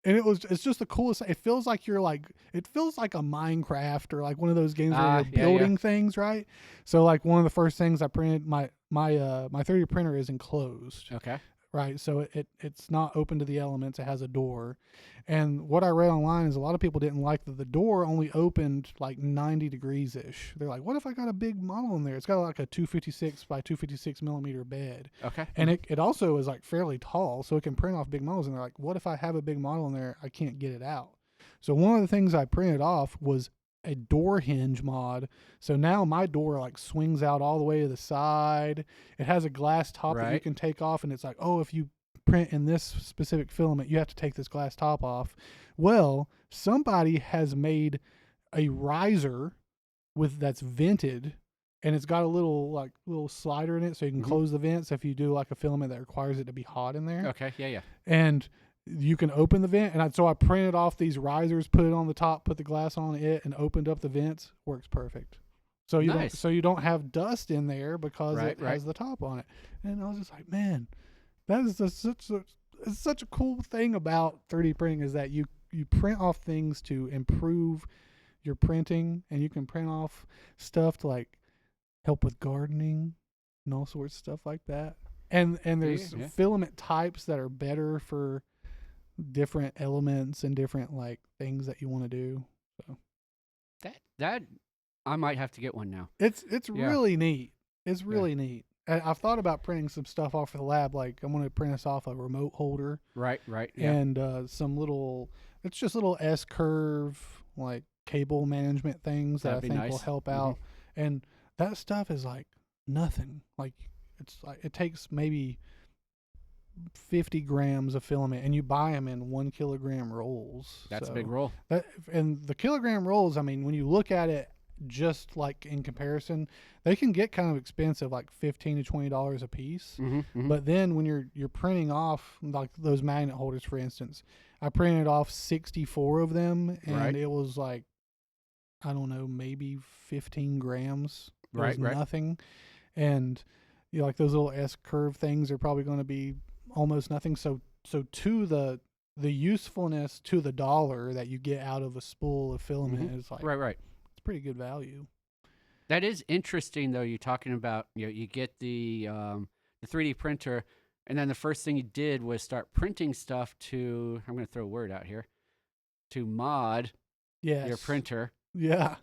And it's just the coolest. It feels like it feels like a Minecraft or like one of those games where you're Yeah. Yeah. building things, right? So like one of the first things I printed, my 3D printer is enclosed, Okay. right? So it's not open to the elements. It has a door. And what I read online is a lot of people didn't like that the door only opened like 90 degrees ish. They're like, what if I got a big model in there? It's got like a 256 by 256 millimeter bed. Okay. And it also is like fairly tall, so it can print off big models. And they're like, what if I have a big model in there? I can't get it out. So one of the things I printed off was a door hinge mod. So now my door like swings out all the way to the side. It has a glass top that you Right. can take off, and it's like, oh, if you print in this specific filament, you have to take this glass top off. Well, somebody has made a riser with that's vented, and it's got a little slider in it, so you can Mhm. close the vents if you do like a filament that requires it to be hot in there. Okay. Yeah. Yeah. And you can open the vent, and so I printed off these risers, put it on the top, put the glass on it, and opened up the vents. Works perfect. So Nice. you don't have dust in there because Right. it Right. has the top on it. And I was just like, man, that is it's such a cool thing about 3D printing, is that you print off things to improve your printing, and you can print off stuff to like help with gardening and all sorts of stuff like that. And there's Yeah. filament types that are better for different elements and different like things that you want to do. So That I might have to get one now. it's Yeah. really neat. It's really neat. I've thought about printing some stuff off for the lab. Like I'm going to print us off a remote holder Right. Right. Yeah. and some little. It's just little S curve like cable management things that I That'd be think will nice. help Mhm. out. And that stuff is like nothing. Like it's like it takes maybe 50 grams of filament, and you buy them in 1 kilogram rolls. That's a So big roll. and the kilogram rolls, I mean, when you look at it just like in comparison, they can get kind of expensive, like $15 to $20 a piece. Mm-hmm. But then when you're printing off like those magnet holders, for instance, I printed off 64 of them, and Right. it was like, I don't know, maybe 15 grams. It was Right. Right. nothing. And you know, like those little S curve things are probably going to be almost nothing. So to the usefulness to the dollar that you get out of a spool of filament is like Right. Right. it's pretty good value. That is interesting, though. You're talking about you get the 3D printer, and then the first thing you did was start printing stuff to. I'm going to throw a word out here. To mod Yes. your printer, Yeah.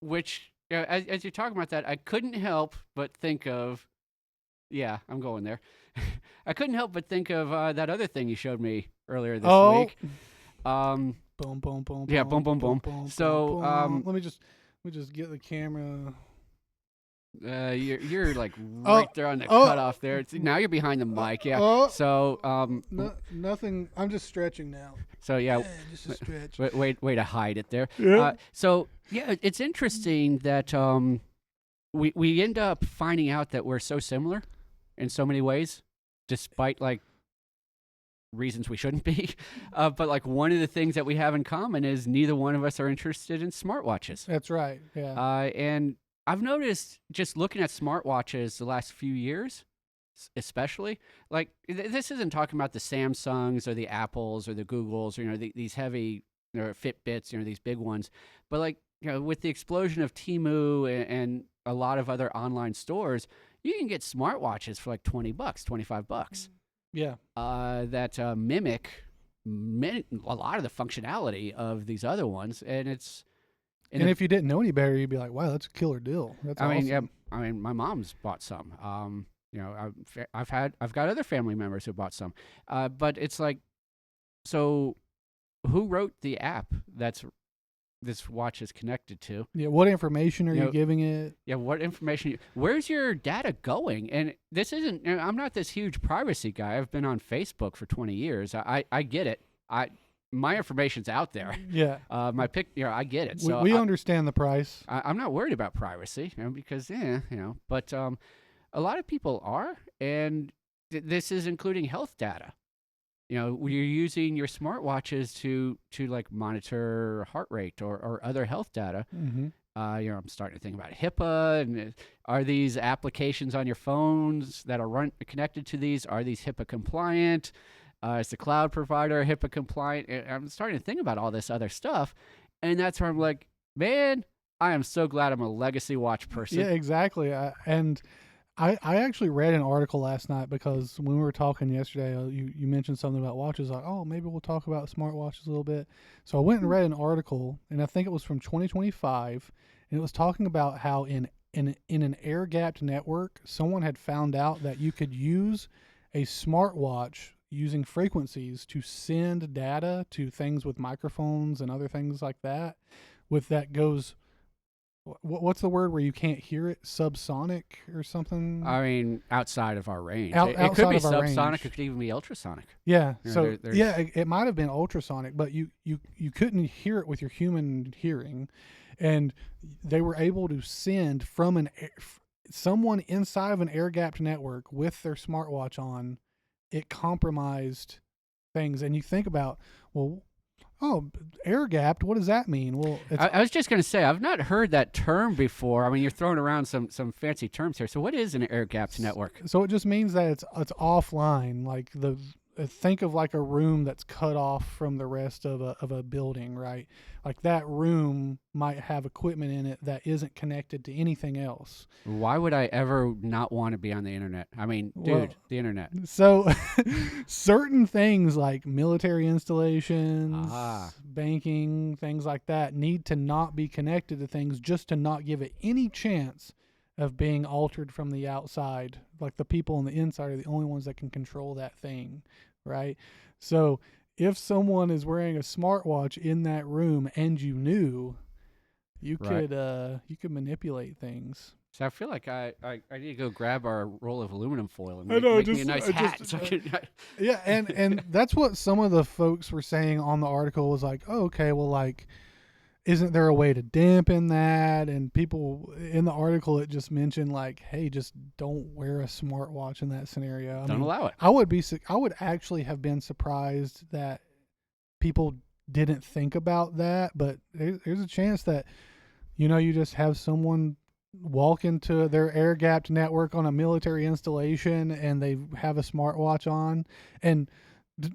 which as you're talking about that, I couldn't help but think of. Yeah, I'm going there. I couldn't help but think of that other thing you showed me earlier this week. Boom, boom, boom. Yeah, boom, boom, boom. So, let me just get the camera. you're like right there on the cutoff there. Now you're behind the mic. Yeah. So Nothing. I'm just stretching now. So yeah, Just a stretch. way to hide it there. Yeah. So yeah, it's interesting that we end up finding out that we're so similar in so many ways, despite like reasons we shouldn't be. But like one of the things that we have in common is neither one of us are interested in smartwatches. That's right. Yeah. And I've noticed just looking at smartwatches the last few years, especially, like this isn't talking about the Samsungs or the Apples or the Googles or these heavy Fitbits, these big ones, but like with the explosion of Temu and a lot of other online stores, you can get smartwatches for like $20, $25. Yeah. That mimic a lot of the functionality of these other ones, and it's. And if you didn't know any better, you'd be like, "Wow, that's a killer deal." That's awesome. Yeah. I mean, my mom's bought some. I've got other family members who bought some. But it's like, so who wrote the app that's this watch is connected to. Yeah. What information are You you know, giving it? Yeah, what information? Where's your data going? And this isn't. I'm not this huge privacy guy. I've been on Facebook for 20 years. I get it. My information's out there. Yeah. My pic. I get it. We, So we understand the price. I'm not worried about privacy, because But a lot of people are, and this is including health data. When you're using your smartwatches to like monitor heart rate or other health data. Mm-hmm. I'm starting to think about HIPAA, and are these applications on your phones that are connected to these? Are these HIPAA compliant? Is the cloud provider HIPAA compliant? And I'm starting to think about all this other stuff, and that's where I'm like, man, I am so glad I'm a legacy watch person. Yeah, exactly. I actually read an article last night because when we were talking yesterday, you mentioned something about watches. Like, oh, maybe we'll talk about smartwatches a little bit. So I went and read an article, and I think it was from 2025, and it was talking about how in an air-gapped network, someone had found out that you could use a smartwatch using frequencies to send data to things with microphones and other things like that. With that goes, what's the word where you can't hear it? Subsonic or something? I mean, outside of our range. Out- It could outside be of our subsonic. range. It could even be ultrasonic. Yeah. You know, So there's- yeah, it might have been ultrasonic, but you couldn't hear it with your human hearing, and they were able to send from someone inside of an air gapped network with their smartwatch on. It compromised things, and you think about, well, oh, air gapped. What does that mean? Well, I was just going to say, I've not heard that term before. I mean, you're throwing around some fancy terms here. So what is an air-gapped network? So it just means that it's offline. Like think of like a room that's cut off from the rest of a building, right? Like that room might have equipment in it that isn't connected to anything else. Why would I ever not want to be on the internet? I mean, dude, Well, the internet. So certain things like military installations, banking, things like that need to not be connected to things just to not give it any chance of being altered from the outside. Like the people on the inside are the only ones that can control that thing, right? So if someone is wearing a smartwatch in that room and you knew, you could manipulate things. So I feel like I need to go grab our roll of aluminum foil and I know, make me a nice hat. Yeah, and that's what some of the folks were saying on the article was like, oh, okay, well, like, isn't there a way to dampen that? And people in the article, it just mentioned like, hey, just don't wear a smartwatch in that scenario. Don't allow it. I would actually have been surprised that people didn't think about that, but there's a chance that, you just have someone walk into their air-gapped network on a military installation and they have a smartwatch on. And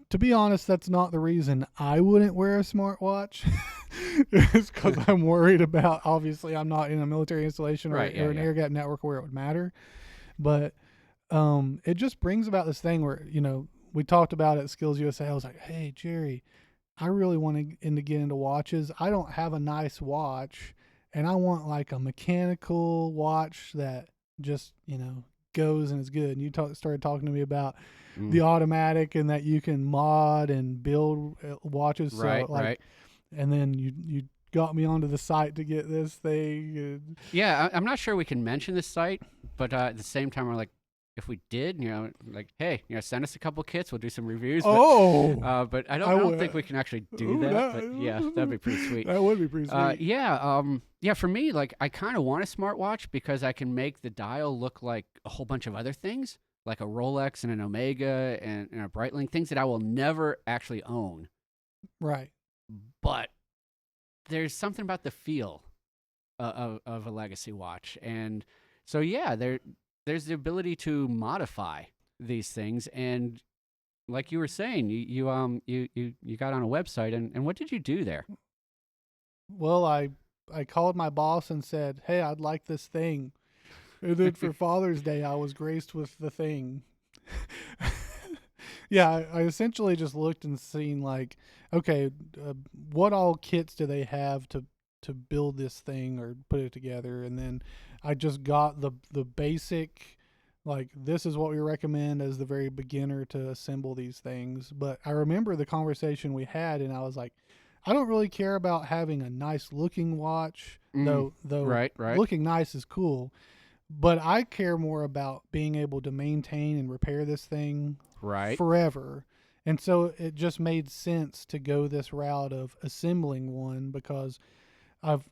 to be honest, that's not the reason I wouldn't wear a smartwatch. It's because I'm worried about, obviously, I'm not in a military installation or an air-gapped network where it would matter. But it just brings about this thing where, we talked about it at Skills USA. I was like, hey, Jerry, I really want to get into watches. I don't have a nice watch, and I want like a mechanical watch that just, goes and is good. And you started talking to me about the automatic and that you can mod and build watches. Right, so, like, right. And then you got me onto the site to get this thing. Yeah, I'm not sure we can mention this site, but at the same time, we're like, if we did, like, hey, send us a couple kits, we'll do some reviews. But, but I don't think we can actually do that. But yeah, that'd be pretty sweet. That would be pretty sweet. Yeah. For me, like, I kind of want a smartwatch because I can make the dial look like a whole bunch of other things, like a Rolex and an Omega and a Breitling, things that I will never actually own. Right. But there's something about the feel of a legacy watch, and so yeah, there's the ability to modify these things. And like you were saying, you got on a website, and what did you do there? Well, I called my boss and said, hey, I'd like this thing. And then for Father's Day, I was graced with the thing. Yeah, I essentially just looked and seen like, okay, what all kits do they have to build this thing or put it together? And then I just got the basic, like, this is what we recommend as the very beginner to assemble these things. But I remember the conversation we had, and I was like, I don't really care about having a nice looking watch, though Right, right, looking nice is cool, but I care more about being able to maintain and repair this thing right. forever. And so it just made sense to go this route of assembling one because I've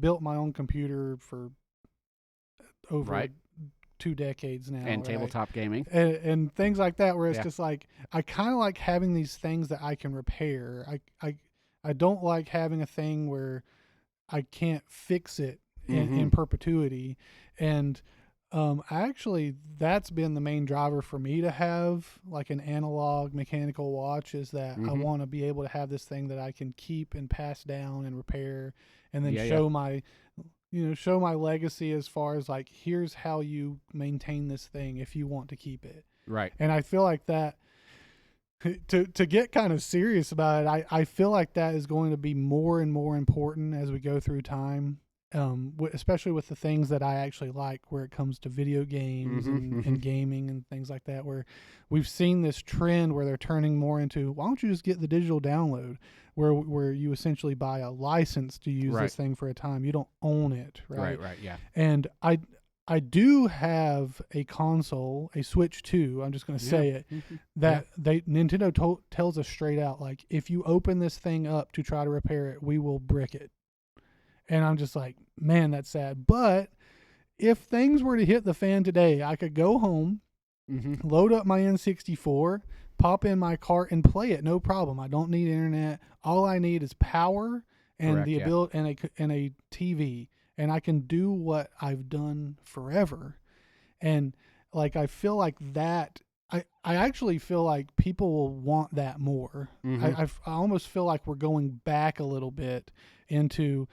built my own computer for over Right. 2 decades now, And right? tabletop gaming. And things like that, where it's Yeah. just like I kind of like having these things that I can repair. I don't like having a thing where I can't fix it Mm-hmm. in perpetuity. And actually, that's been the main driver for me to have like an analog mechanical watch, is that I Mm-hmm. want to be able to have this thing that I can keep and pass down and repair, and then Yeah, yeah. show my legacy as far as like, here's how you maintain this thing if you want to keep it. Right. And I feel like that, to get kind of serious about it, I feel like that is going to be more and more important as we go through time, especially with the things that I actually like, where it comes to video games Mm-hmm. Mm-hmm. and gaming and things like that, where we've seen this trend where they're turning more into, why don't you just get the digital download, where you essentially buy a license to use Right. this thing for a time. You don't own it, Right, right? right, yeah. And I do have a console, a Switch 2. I'm just going to say it, Mm-hmm. that Nintendo tells us straight out, like, if you open this thing up to try to repair it, we will brick it. And I'm just like, man, that's sad. But if things were to hit the fan today, I could go home, Mm-hmm. load up my N64, pop in my cart, and play it. No problem. I don't need internet. All I need is power and Correct, the yeah. ability and a TV, and I can do what I've done forever. And like, I feel like that. I actually feel like people will want that more. Mm-hmm. I almost feel like we're going back a little bit into,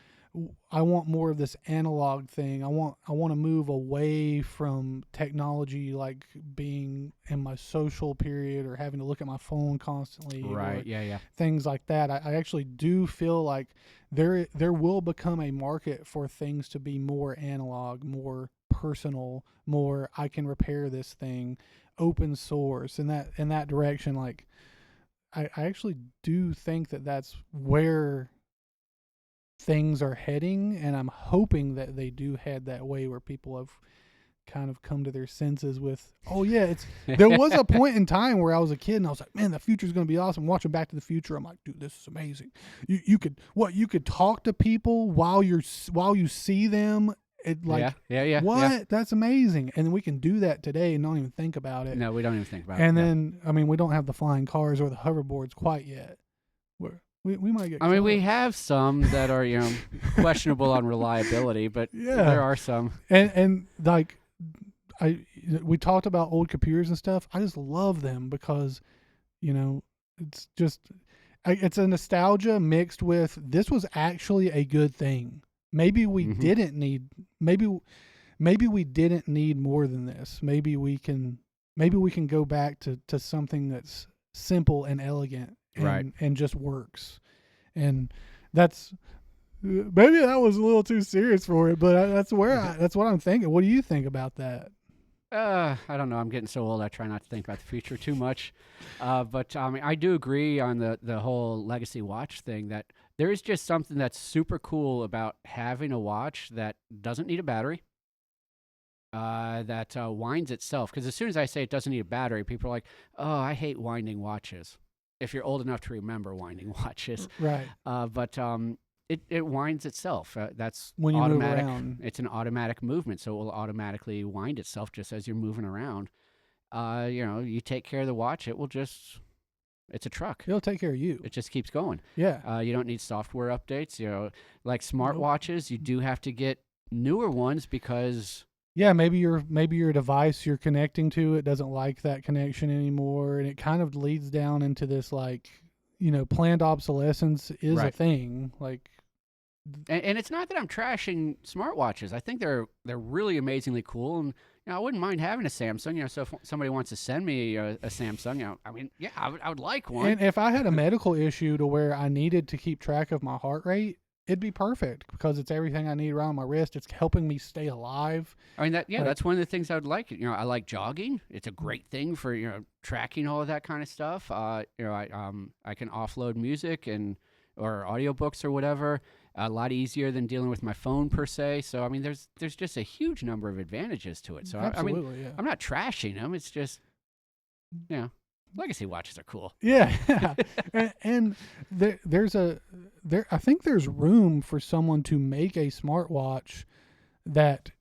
I want more of this analog thing. I want to move away from technology, like being in my social period or having to look at my phone constantly, Right, or yeah, yeah. things like that. I actually do feel like there will become a market for things to be more analog, more personal, more I can repair this thing, open source, in that direction. Like, I actually do think that that's where things are heading, and I'm hoping that they do head that way, where people have kind of come to their senses with, oh yeah, it's there was a point in time where I was a kid and I was like, man, the future's going to be awesome. Watching Back to the Future, I'm like, dude, this is amazing. You could talk to people while you see them. It, like, yeah. what? Yeah. That's amazing. And we can do that today and not even think about it. No, we don't even think about And it. Yeah. then, I mean, we don't have the flying cars or the hoverboards quite yet. We might get I mean, we close. have some that are, questionable on reliability, but Yeah. there are some. And like, we talked about old computers and stuff. I just love them because, it's just, it's a nostalgia mixed with, this was actually a good thing. Maybe we Mhm. didn't need, maybe we didn't need more than this. Maybe we can go back to something that's simple and elegant and Right. and just works. And that's, maybe that was a little too serious for it, but that's what I'm thinking. What do you think about that? I don't know. I'm getting so old. I try not to think about the future too much. But I mean, I do agree on the whole legacy watch thing, that there is just something that's super cool about having a watch that doesn't need a battery, that winds itself. Because as soon as I say it doesn't need a battery, people are like, oh, I hate winding watches. If you're old enough to remember winding watches. Right. But it winds itself. That's When you automatic. move around. It's an automatic movement, so it will automatically wind itself just as you're moving around. You take care of the watch, it will just. It's a truck. It'll take care of you. It just keeps going. Yeah. You don't need software updates. Like Nope. smartwatches, you do have to get newer ones because. Yeah, maybe your device you're connecting to, it doesn't like that connection anymore, and it kind of leads down into this, like, planned obsolescence is a Right. thing. Like, And it's not that I'm trashing smartwatches. I think they're really amazingly cool, and I wouldn't mind having a Samsung. So if somebody wants to send me a Samsung, I mean, yeah, I would like one. and if I had a medical issue to where I needed to keep track of my heart rate, it'd be perfect because it's everything I need around my wrist. It's helping me stay alive. I mean, Like, that's one of the things I would like. I like jogging. It's a great thing for tracking all of that kind of stuff. I can offload music and or audiobooks or whatever. A lot easier than dealing with my phone per se. So I mean, there's just a huge number of advantages to it. So I mean, Absolutely, yeah. I'm not trashing them. It's just, you know, legacy watches are cool. Yeah, and I think there's room for someone to make a smartwatch that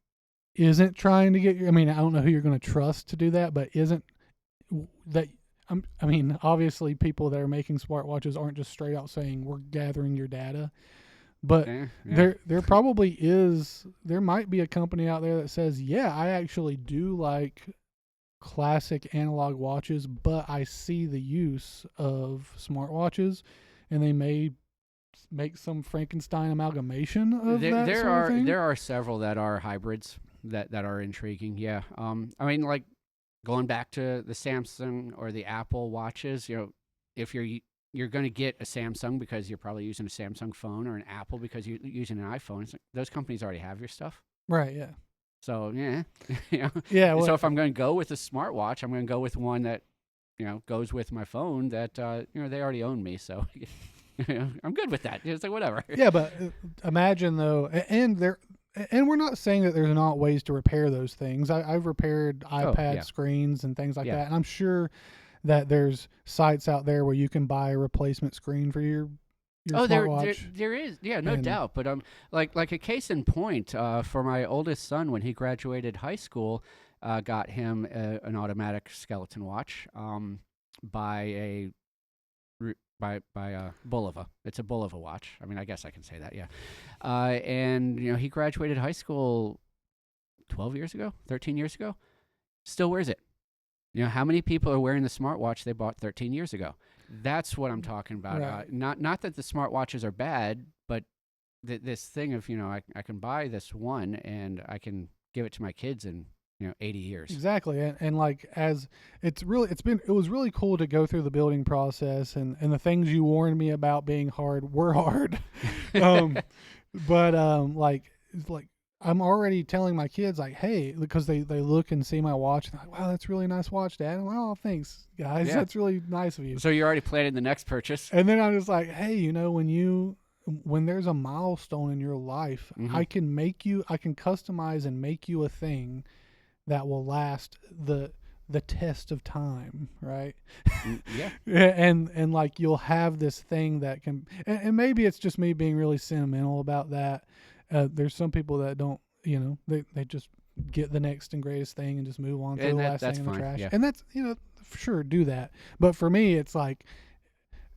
isn't trying to get your. I mean, I don't know who you're going to trust to do that, but isn't that. I mean, obviously, people that are making smartwatches aren't just straight out saying we're gathering your data, but there probably is. There might be a company out there that says, yeah, I actually do like classic analog watches, but I see the use of smartwatches, and they may make some Frankenstein amalgamation of that there sort are of thing. there are several that are hybrids that are intriguing. Yeah. I mean, like going back to the Samsung or the Apple watches, if you're going to get a Samsung because you're probably using a Samsung phone, or an Apple because you're using an iPhone, it's like those companies already have your stuff. Right, yeah. So, yeah. Yeah, well, so if I'm going to go with a smartwatch, I'm going to go with one that, goes with my phone that, they already own me. So, I'm good with that. It's like, whatever. Yeah, but imagine, though, and we're not saying that there's not ways to repair those things. I've repaired iPad screens and things like that, and I'm sure that there's sites out there where you can buy a replacement screen for your smartwatch. There is, no doubt. But like a case in point, for my oldest son, when he graduated high school, got him an automatic skeleton watch, by Bulova. It's a Bulova watch. I mean, I guess I can say that, yeah. And he graduated high school 12 years ago, 13 years ago. Still wears it. How many people are wearing the smartwatch they bought 13 years ago? That's what I'm talking about. Right. Not that the smartwatches are bad, but this thing of, I can buy this one and I can give it to my kids in 80 years. Exactly. And like, as it was really cool to go through the building process, and the things you warned me about being hard were hard. But it's like, I'm already telling my kids, like, hey, because they look and see my watch, and they're like, wow, that's a really nice watch, Dad. And I'm like, oh, thanks, guys. Yeah. That's really nice of you. So you're already planning the next purchase. And then I'm just like, hey, when there's a milestone in your life, mm-hmm. I can customize and make you a thing that will last the test of time, right? Yeah. and like, you'll have this thing that can, and maybe it's just me being really sentimental about that. There's some people that don't, they just get the next and greatest thing and just move on to the last thing in the trash. Yeah. And that's, sure, do that. But for me, it's like,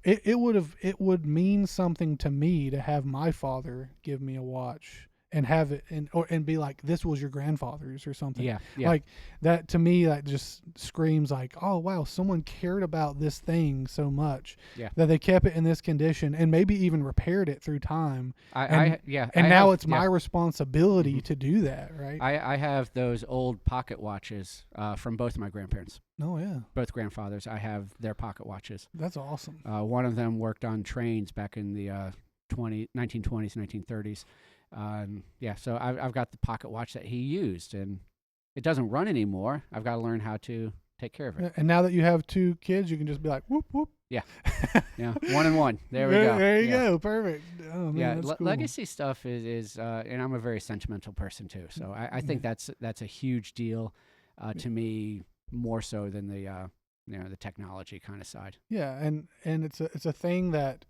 it would mean something to me to have my father give me a watch and have it and be like, this was your grandfather's or something. Yeah. Like that, to me, that just screams like, oh wow, someone cared about this thing so much that they kept it in this condition and maybe even repaired it through time. And now it's my responsibility to do that, right? I have those old pocket watches from both of my grandparents. Oh yeah. Both grandfathers. I have their pocket watches. That's awesome. One of them worked on trains back in the 1920s, 1930s. So I've got the pocket watch that he used, and it doesn't run anymore. I've got to learn how to take care of it. And now that you have two kids, you can just be like, whoop, whoop. Yeah. 1 and 1. There we go. There you go. Perfect. Oh, man, that's cool. Legacy stuff is and I'm a very sentimental person too. So I think that's a huge deal to me, more so than the technology kind of side. Yeah. And it's a thing that,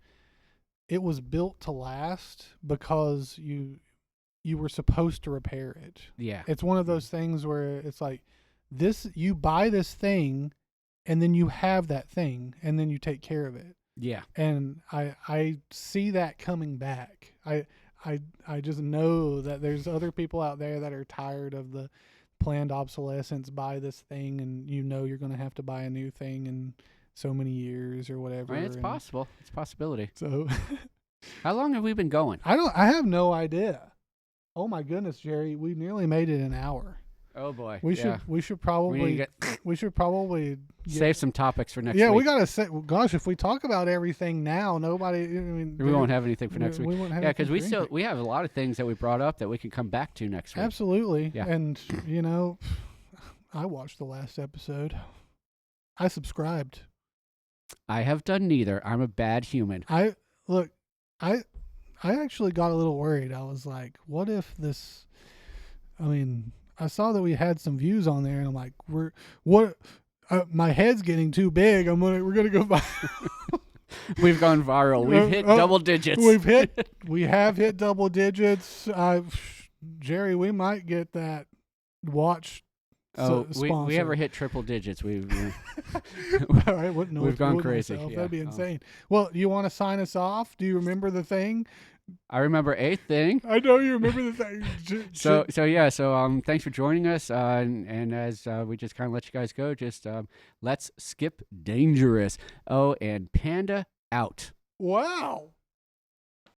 it was built to last because you were supposed to repair it. Yeah. It's one of those things where it's like, you buy this thing and then you have that thing and then you take care of it. Yeah. And I see that coming back. I just know that there's other people out there that are tired of the planned obsolescence. Buy this thing and you're going to have to buy a new thing and so many years or whatever. I mean, it's possible. It's a possibility. So how long have we been going? I have no idea. Oh my goodness, Jerry, we nearly made it an hour. Oh boy. We should probably save some topics for next week. Yeah, we got to say, gosh, if we talk about everything now, nobody, we won't have anything for next week. We won't have because we have a lot of things that we brought up that we can come back to next week. Absolutely. Yeah. And I watched the last episode. I subscribed. I have done neither. I'm a bad human. Look, I I actually got a little worried. I was like, what if this? I mean, I saw that we had some views on there, and I'm like, we're what? My head's getting too big. We're gonna go buy. We've gone viral. We've hit double digits. We have hit double digits. Jerry, we might get that watch. We ever hit triple digits? We've All right, we've gone crazy. Myself. Yeah. That'd be insane. Well, you want to sign us off? Do you remember the thing? I remember a thing. I know you remember the thing. So thanks for joining us. And as we just kind of let you guys go, just let's skip dangerous. Oh, and Panda out. Wow.